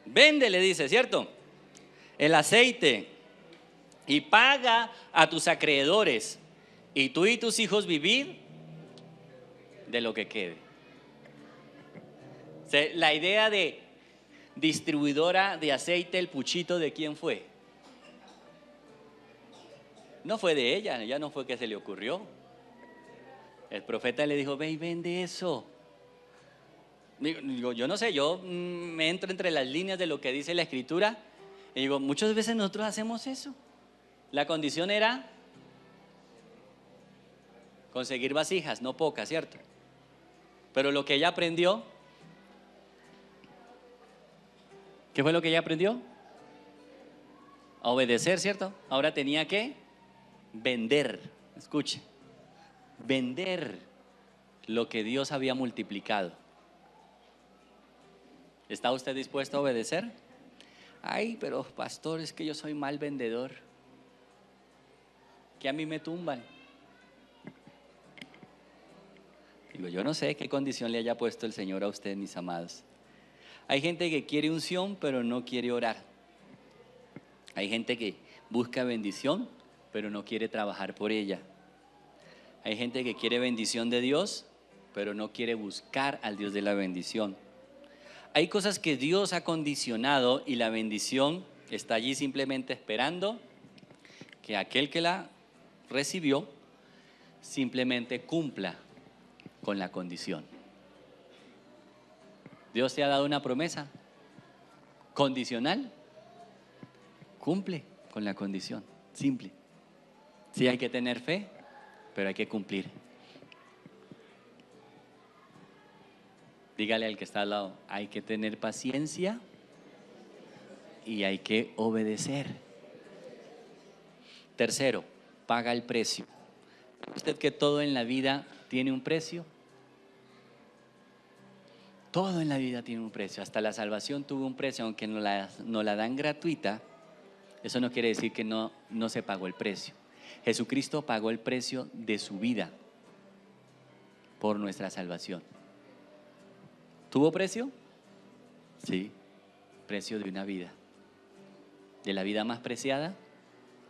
Vende, le dice, ¿cierto? El aceite y paga a tus acreedores, y tú y tus hijos vivid de lo que quede. La idea de distribuidora de aceite, el puchito, ¿de quién fue? No fue de ella, ya no fue que se le ocurrió. El profeta le dijo, ve y vende eso. Digo, yo no sé, yo me entro entre las líneas de lo que dice la escritura y digo, muchas veces nosotros hacemos eso. La condición era conseguir vasijas, no pocas, ¿cierto? Pero lo que ella aprendió, ¿qué fue lo que ella aprendió? A obedecer, ¿cierto? Ahora tenía que vender, escuche, vender lo que Dios había multiplicado. ¿Está usted dispuesto a obedecer? Ay, pero pastor, es que yo soy mal vendedor, que a mí me tumban. Digo, yo no sé qué condición le haya puesto el Señor a usted, mis amados. Hay gente que quiere unción, pero no quiere orar. Hay gente que busca bendición, pero no quiere trabajar por ella. Hay gente que quiere bendición de Dios, pero no quiere buscar al Dios de la bendición. Hay cosas que Dios ha condicionado y la bendición está allí simplemente esperando que aquel que la recibió simplemente cumpla con la condición. Dios te ha dado una promesa condicional, cumple con la condición, simple. Sí, hay que tener fe, pero hay que cumplir. Dígale al que está al lado, hay que tener paciencia y hay que obedecer. Tercero, paga el precio. ¿Usted que todo en la vida tiene un precio? Todo en la vida tiene un precio, hasta la salvación tuvo un precio, aunque no la dan gratuita, eso no quiere decir que no se pagó el precio. Jesucristo pagó el precio de su vida por nuestra salvación. ¿Tuvo precio? Sí, precio de una vida, de la vida más preciada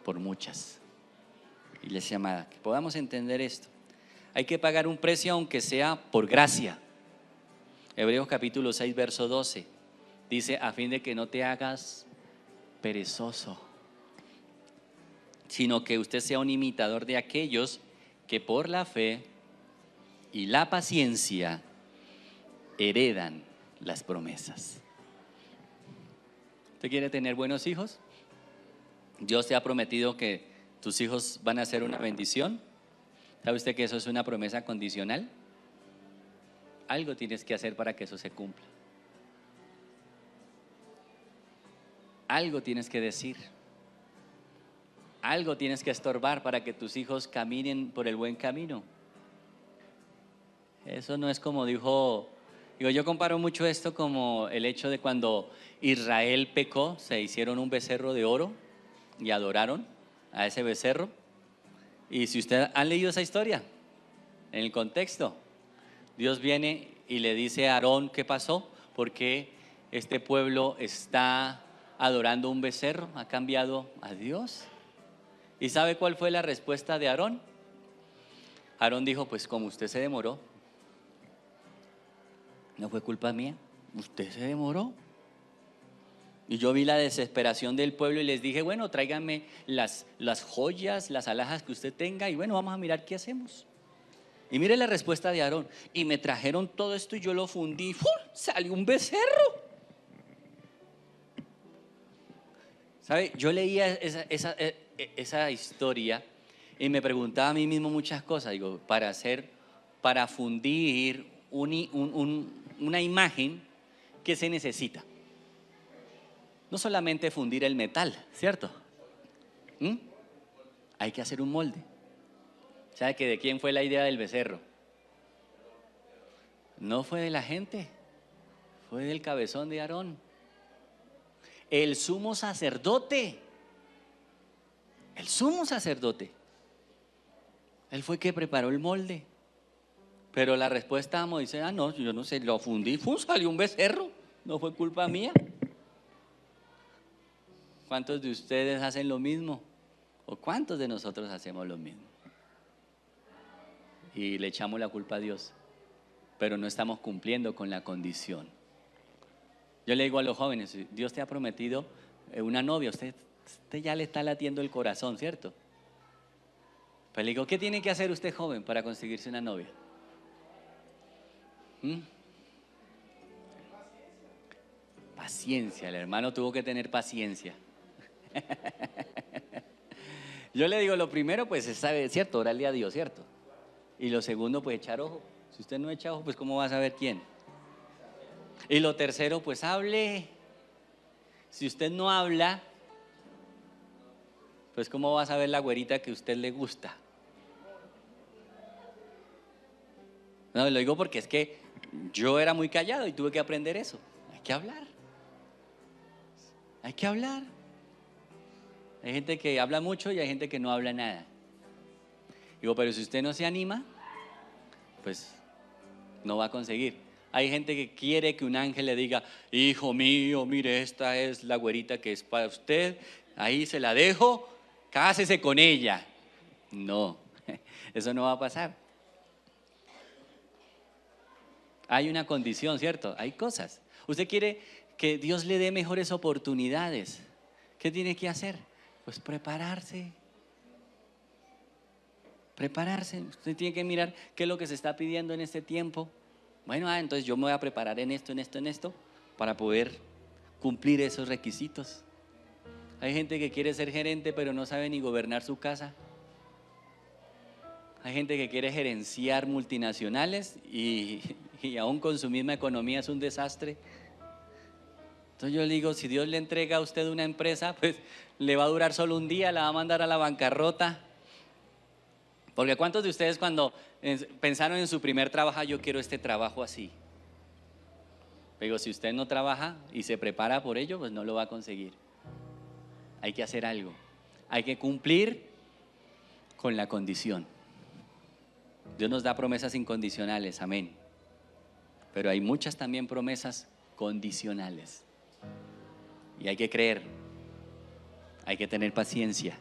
por muchas. Iglesia amada, que podamos entender esto. Hay que pagar un precio aunque sea por gracia. Hebreos capítulo 6, verso 12. Dice, a fin de que no te hagas perezoso, sino que usted sea un imitador de aquellos que por la fe y la paciencia heredan las promesas. ¿Usted quiere tener buenos hijos? Dios te ha prometido que tus hijos van a ser una bendición. ¿Sabe usted que eso es una promesa condicional? Algo tienes que hacer para que eso se cumpla. Algo tienes que decir. Algo tienes que estorbar para que tus hijos caminen por el buen camino. Eso no es como dijo, yo comparo mucho esto como el hecho de cuando Israel pecó, se hicieron un becerro de oro y adoraron a ese becerro. Y si ustedes han leído esa historia, en el contexto, Dios viene y le dice a Aarón qué pasó, porque este pueblo está adorando un becerro, ha cambiado a Dios. ¿Y sabe cuál fue la respuesta de Aarón? Aarón dijo, pues como usted se demoró, no fue culpa mía, usted se demoró. Y yo vi la desesperación del pueblo y les dije, bueno, tráiganme las joyas, las alhajas que usted tenga y bueno, vamos a mirar qué hacemos. Y mire la respuesta de Aarón, y me trajeron todo esto y yo lo fundí, ¡fum! Salió un becerro. ¿Sabe? Yo leía esa historia y me preguntaba a mí mismo muchas cosas. Digo, para fundir una imagen, ¿qué se necesita? No solamente fundir el metal, ¿cierto? Hay que hacer un molde. ¿Sabe que de quién fue la idea del becerro? No fue de la gente, fue del cabezón de Aarón. El sumo sacerdote, él fue que preparó el molde. Pero la respuesta a Moisés, no, yo no sé, lo fundí, salió un becerro, no fue culpa mía. ¿Cuántos de ustedes hacen lo mismo? ¿O cuántos de nosotros hacemos lo mismo? Y le echamos la culpa a Dios, pero no estamos cumpliendo con la condición. Yo le digo a los jóvenes, Dios te ha prometido una novia, usted ya le está latiendo el corazón, ¿cierto? Pero le digo, ¿qué tiene que hacer usted, joven, para conseguirse una novia? Paciencia, el hermano tuvo que tener paciencia. Yo le digo, lo primero pues es saber, ¿cierto? Orarle a Dios, ¿cierto? Y lo segundo pues echar ojo. Si usted no echa ojo, pues ¿cómo va a saber quién? Y lo tercero pues hable. Si usted no habla, pues ¿cómo va a saber la güerita que a usted le gusta? No, lo digo porque es que yo era muy callado y tuve que aprender eso. Hay que hablar. Hay que hablar. Hay gente que habla mucho y hay gente que no habla nada. Digo, pero si usted no se anima, pues no va a conseguir. Hay gente que quiere que un ángel le diga, hijo mío, mire, esta es la güerita que es para usted, ahí se la dejo, cásese con ella. No, eso no va a pasar. Hay una condición, ¿cierto? Hay cosas. Usted quiere que Dios le dé mejores oportunidades. ¿Qué tiene que hacer? Pues prepararse. Prepararse. Usted tiene que mirar qué es lo que se está pidiendo en este tiempo. Bueno, entonces yo me voy a preparar en esto, para poder cumplir esos requisitos. Hay gente que quiere ser gerente, pero no sabe ni gobernar su casa. Hay gente que quiere gerenciar multinacionales y aún con su misma economía es un desastre. Entonces yo le digo, si Dios le entrega a usted una empresa, pues le va a durar solo un día, la va a mandar a la bancarrota. Porque ¿cuántos de ustedes cuando pensaron en su primer trabajo, yo quiero este trabajo así? Pero si usted no trabaja y se prepara por ello, pues no lo va a conseguir. Hay que hacer algo. Hay que cumplir con la condición. Dios nos da promesas incondicionales, amén. Pero hay muchas también promesas condicionales. Y hay que creer, hay que tener paciencia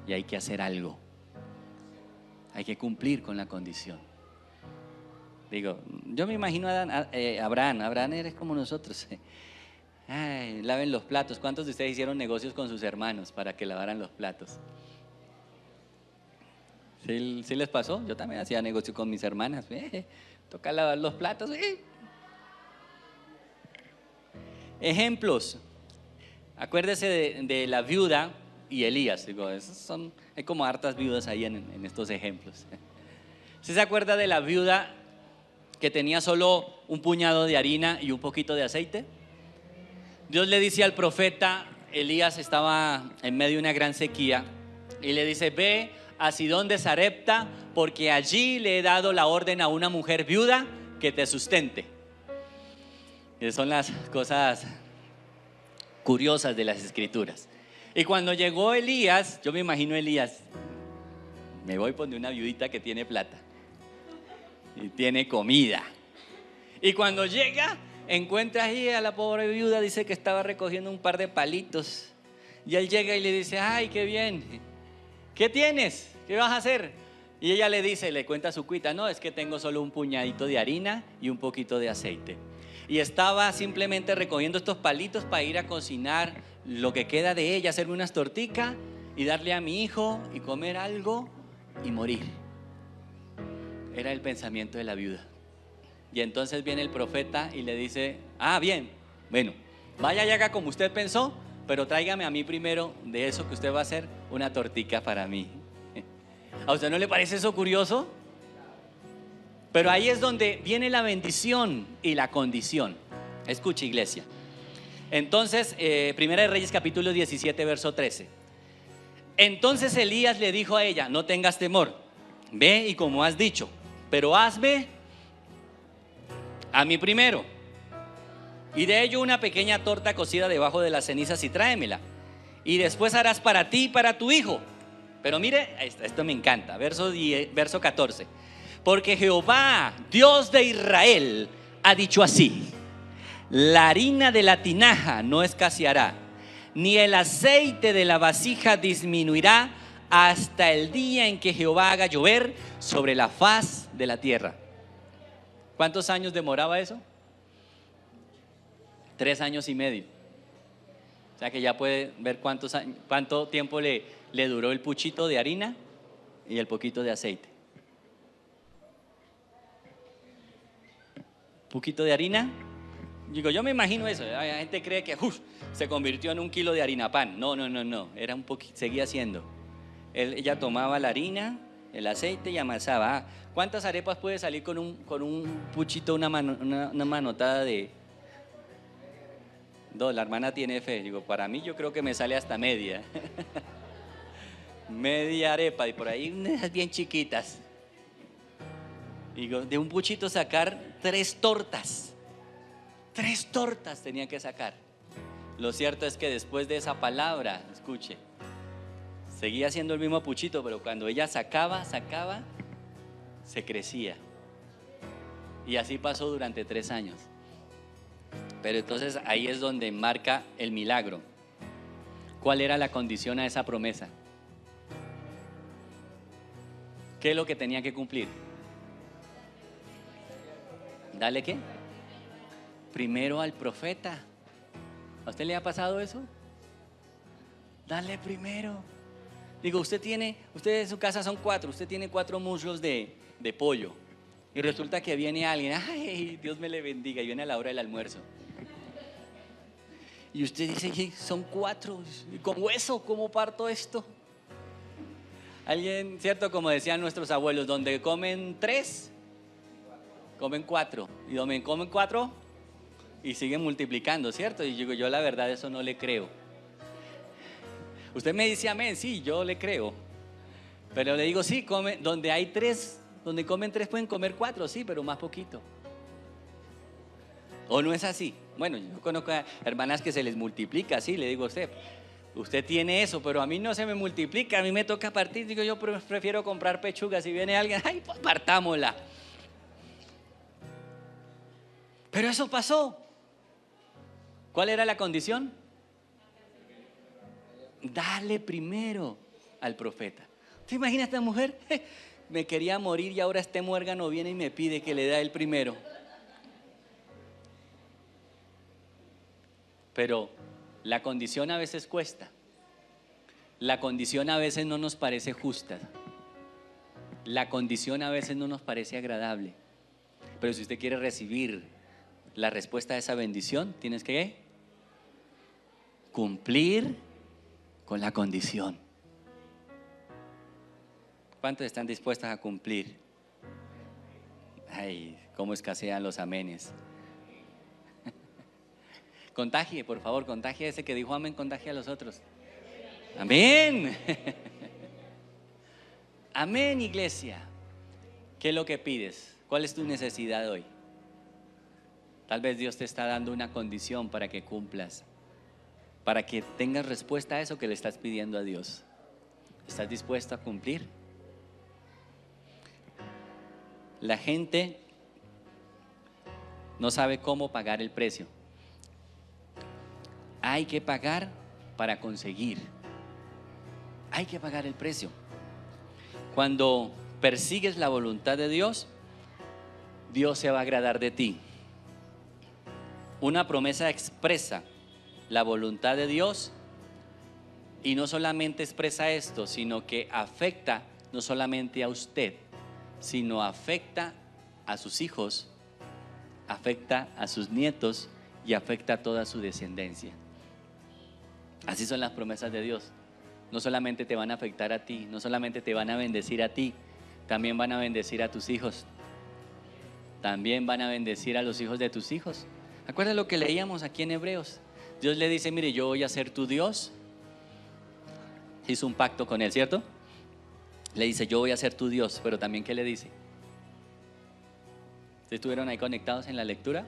y hay que hacer algo. Hay que cumplir con la condición. Digo, Yo me imagino a Abraham eres como nosotros. Ay, laven los platos. ¿Cuántos de ustedes hicieron negocios con sus hermanos para que lavaran los platos? ¿Sí les pasó? Yo también hacía negocio con mis hermanas. Toca lavar los platos. Ejemplos. Acuérdese de la viuda y Elías. Digo, hay como hartas viudas ahí en estos ejemplos. ¿Sí se acuerda de la viuda que tenía solo un puñado de harina y un poquito de aceite? Dios le dice al profeta, Elías estaba en medio de una gran sequía, y le dice: ve a Sidón de Sarepta, porque allí le he dado la orden a una mujer viuda que te sustente. Esas son las cosas curiosas de las escrituras. Y cuando llegó Elías, yo me imagino a Elías: me voy por una viudita que tiene plata y tiene comida. Y cuando llega, encuentra ahí a la pobre viuda, dice que estaba recogiendo un par de palitos. Y él llega y le dice: ay, qué bien, ¿qué tienes? ¿Qué vas a hacer? Y ella le cuenta su cuita: no, es que tengo solo un puñadito de harina y un poquito de aceite. Y estaba simplemente recogiendo estos palitos para ir a cocinar lo que queda de ella, hacerme unas torticas y darle a mi hijo y comer algo y morir. Era el pensamiento de la viuda. Y entonces viene el profeta y le dice: ah, bien, bueno, vaya y haga como usted pensó, pero tráigame a mí primero de eso que usted va a hacer, una tortica para mí. ¿A usted no le parece eso curioso? Pero ahí es donde viene la bendición y la condición. Escuche, iglesia. Entonces, Primera de Reyes capítulo 17 verso 13. Entonces Elías le dijo a ella: no tengas temor, ve y como has dicho, pero hazme a mí primero, y de ello una pequeña torta cocida debajo de las cenizas y tráemela, y después harás para ti y para tu hijo. Pero mire, esto me encanta, verso 14. Porque Jehová, Dios de Israel, ha dicho así: la harina de la tinaja no escaseará, ni el aceite de la vasija disminuirá, hasta el día en que Jehová haga llover sobre la faz de la tierra. ¿Cuántos años demoraba eso? 3 años y medio. O sea que ya puede ver cuánto tiempo le duró el puchito de harina y el poquito de aceite. Poquito de harina. Digo, yo me imagino eso. La gente cree que se convirtió en 1 kilo de harina pan. No. Era un poquito, seguía haciendo. Ella tomaba la harina, el aceite y amasaba. ¿Cuántas arepas puede salir con un puchito, una manotada de? La hermana tiene fe. Digo, para mí yo creo que me sale hasta media. Media arepa, y por ahí unas bien chiquitas. Digo, de un puchito sacar 3 tortas. 3 tortas tenía que sacar. Lo cierto es que después de esa palabra, escuche, seguía haciendo el mismo puchito, pero cuando ella sacaba, se crecía. Y así pasó durante 3 años. Pero entonces ahí es donde marca el milagro. ¿Cuál era la condición a esa promesa? ¿Qué es lo que tenía que cumplir? ¿Dale qué? Primero al profeta. ¿A usted le ha pasado eso? Dale primero. Digo, usted en su casa son 4, usted tiene 4 muslos de pollo, y resulta que viene alguien: ay, Dios me le bendiga, y viene a la hora del almuerzo. Y usted dice: son 4, y con hueso, ¿cómo parto esto? Alguien, ¿cierto? Como decían nuestros abuelos, donde comen 3, comen 4, y donde comen 4, y siguen multiplicando, ¿cierto? Y digo, yo la verdad eso no le creo. Usted me dice amén, sí, yo le creo. Pero le digo, sí, donde hay 3, donde comen 3 pueden comer 4, sí, pero más poquito. ¿O no es así? Bueno, yo conozco a hermanas que se les multiplica, sí, le digo a usted tiene eso, pero a mí no se me multiplica, a mí me toca partir. Digo, yo prefiero comprar pechugas. Si viene alguien, ay, pues partámosla. Pero eso pasó. ¿Cuál era la condición? Dale primero al profeta. ¿Te imaginas esta mujer? Me quería morir y ahora este muérgano viene y me pide que le dé el primero. Pero la condición a veces cuesta. La condición a veces no nos parece justa. La condición a veces no nos parece agradable. Pero si usted quiere recibir la respuesta a esa bendición, tienes que cumplir con la condición. ¿Cuántos están dispuestos a cumplir? Ay, cómo escasean los amenes. Contagie, por favor, contagie a ese que dijo amén, contagie a los otros. Amén. Amén, iglesia. ¿Qué es lo que pides? ¿Cuál es tu necesidad hoy? Tal vez Dios te está dando una condición para que cumplas, para que tengas respuesta a eso que le estás pidiendo a Dios. ¿Estás dispuesto a cumplir? La gente no sabe cómo pagar el precio. Hay que pagar para conseguir. Hay que pagar el precio. Cuando persigues la voluntad de Dios, Dios se va a agradar de ti. Una promesa expresa la voluntad de Dios y no solamente expresa esto, sino que afecta no solamente a usted, sino afecta a sus hijos, afecta a sus nietos y afecta a toda su descendencia. Así son las promesas de Dios. No solamente te van a afectar a ti, no solamente te van a bendecir a ti, también van a bendecir a tus hijos. También van a bendecir a los hijos de tus hijos. ¿Acuerdas lo que leíamos aquí en Hebreos? Dios le dice, mire, yo voy a ser tu Dios. Hizo un pacto con él, ¿cierto? Le dice, yo voy a ser tu Dios, pero también ¿qué le dice? ¿Sí estuvieron ahí conectados en la lectura?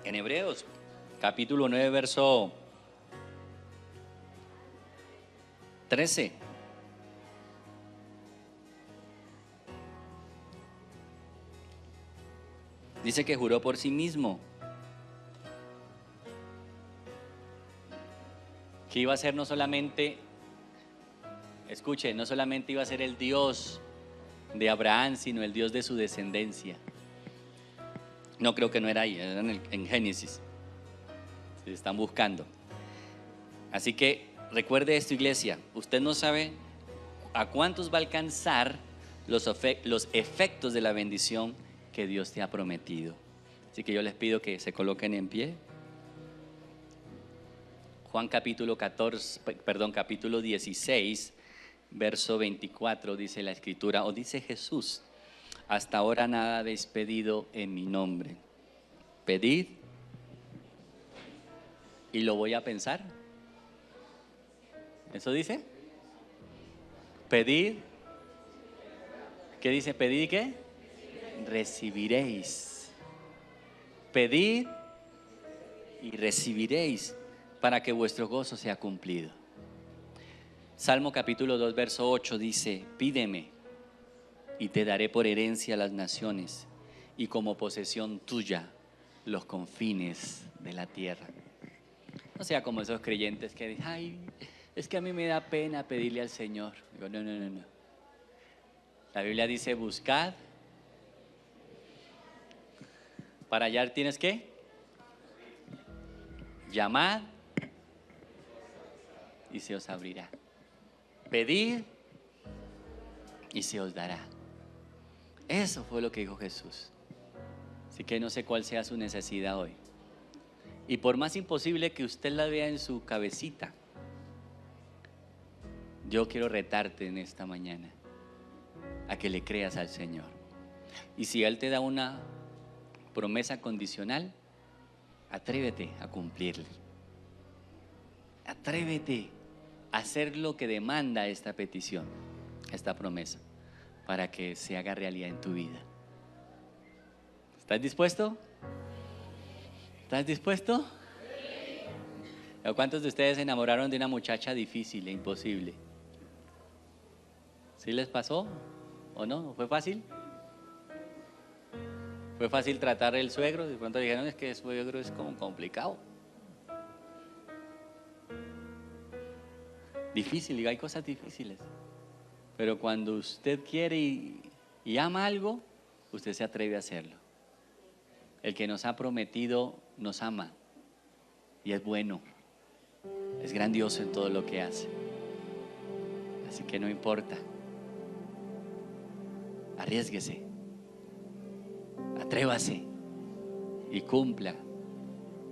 En Hebreos, capítulo 9, verso 13. Dice que juró por sí mismo que iba a ser no solamente, escuche, no solamente iba a ser el Dios de Abraham, sino el Dios de su descendencia. No, creo que no era ahí, era en Génesis. Se están buscando. Así que recuerde esto, iglesia, usted no sabe a cuántos va a alcanzar los efectos de la bendición que Dios te ha prometido. Así que yo les pido que se coloquen en pie. Juan capítulo 16, verso 24 dice la escritura, o dice Jesús: hasta ahora nada habéis pedido en mi nombre. Pedid y lo voy a pensar. ¿Eso dice? Pedid. ¿Qué dice? Pedid y ¿qué? Recibiréis. Pedid y recibiréis para que vuestro gozo sea cumplido. Salmo capítulo 2, verso 8 dice: pídeme y te daré por herencia las naciones y como posesión tuya los confines de la tierra. No sea como esos creyentes que dicen: ay, es que a mí me da pena pedirle al Señor. Digo, no. La Biblia dice: buscad. Para hallar tienes que llamad y se os abrirá. Pedid y se os dará. Eso fue lo que dijo Jesús. Así que no sé cuál sea su necesidad hoy. Y por más imposible que usted la vea en su cabecita, yo quiero retarte en esta mañana a que le creas al Señor. Y si Él te da una promesa condicional, atrévete a cumplirle. Atrévete a hacer lo que demanda esta petición, esta promesa, para que se haga realidad en tu vida. ¿Estás dispuesto? ¿Estás dispuesto? ¿Cuántos de ustedes se enamoraron de una muchacha difícil e imposible? ¿Sí les pasó o no? ¿Fue fácil? ¿Fue fácil tratar el suegro? De pronto dijeron: es que el suegro es como complicado. Difícil, y hay cosas difíciles. Pero cuando usted quiere y ama algo, usted se atreve a hacerlo. El que nos ha prometido nos ama y es bueno, es grandioso en todo lo que hace. Así que no importa, arriésguese, atrévase y cumpla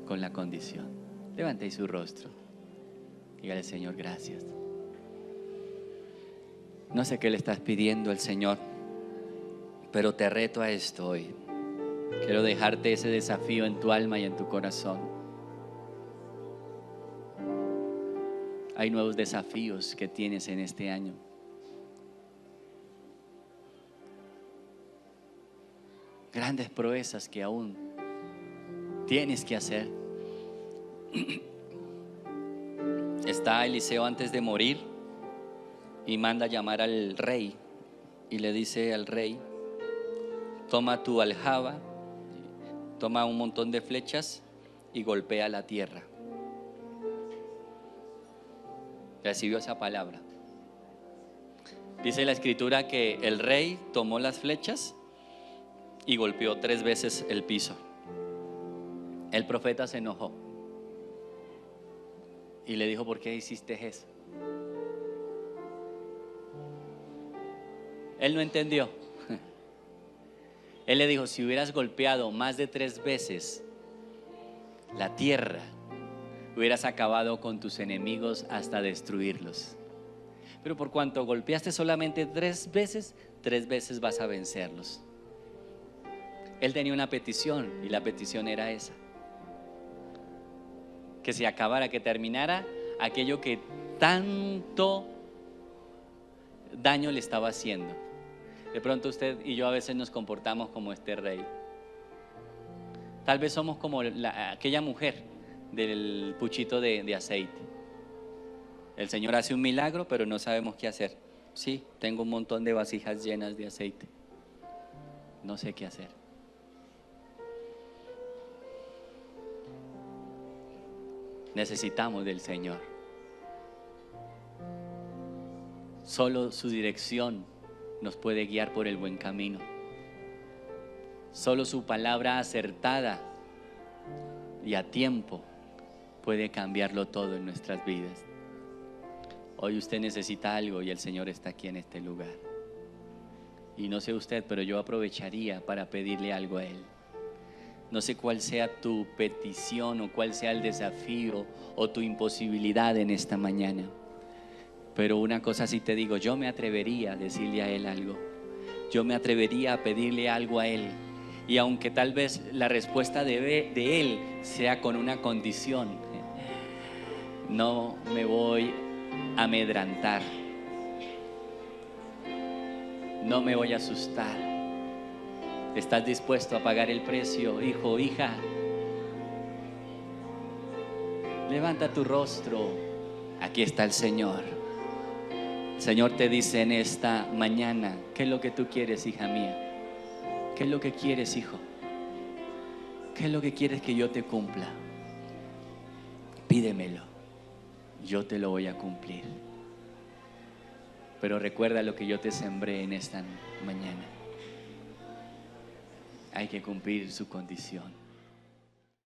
con la condición. Levante ahí su rostro, dígale: Señor, gracias. No sé qué le estás pidiendo al Señor, pero te reto a esto hoy. Quiero dejarte ese desafío en tu alma y en tu corazón. Hay nuevos desafíos que tienes en este año. Grandes proezas que aún tienes que hacer. Está Eliseo antes de morir y manda llamar al rey y le dice al rey: toma tu aljaba, toma un montón de flechas y golpea la tierra. Recibió esa palabra. Dice la escritura que el rey tomó las flechas y golpeó 3 veces el piso. El profeta se enojó y le dijo: ¿por qué hiciste eso? Él no entendió. Él le dijo: si hubieras golpeado más de 3 veces la tierra, hubieras acabado con tus enemigos hasta destruirlos. Pero por cuanto golpeaste solamente 3 veces, 3 veces vas a vencerlos. Él tenía una petición y la petición era esa: que se acabara, que terminara aquello que tanto daño le estaba haciendo. De pronto usted y yo a veces nos comportamos como este rey. Tal vez somos como aquella mujer del puchito de aceite. El Señor hace un milagro, pero no sabemos qué hacer. Sí, tengo un montón de vasijas llenas de aceite, no sé qué hacer. Necesitamos del Señor. Solo su dirección nos puede guiar por el buen camino. Solo su palabra acertada y a tiempo puede cambiarlo todo en nuestras vidas. Hoy usted necesita algo y el Señor está aquí en este lugar. Y no sé usted, pero yo aprovecharía para pedirle algo a Él. No sé cuál sea tu petición o cuál sea el desafío o tu imposibilidad en esta mañana. Pero una cosa sí te digo: yo me atrevería a decirle a Él algo. Yo me atrevería a pedirle algo a Él. Y aunque tal vez la respuesta de Él sea con una condición, no me voy a amedrantar. No me voy a asustar. ¿Estás dispuesto a pagar el precio, hijo, hija? Levanta tu rostro. Aquí está el Señor. El Señor te dice en esta mañana: ¿qué es lo que tú quieres, hija mía? ¿Qué es lo que quieres, hijo? ¿Qué es lo que quieres que yo te cumpla? Pídemelo, yo te lo voy a cumplir. Pero recuerda lo que yo te sembré en esta mañana. Hay que cumplir su condición.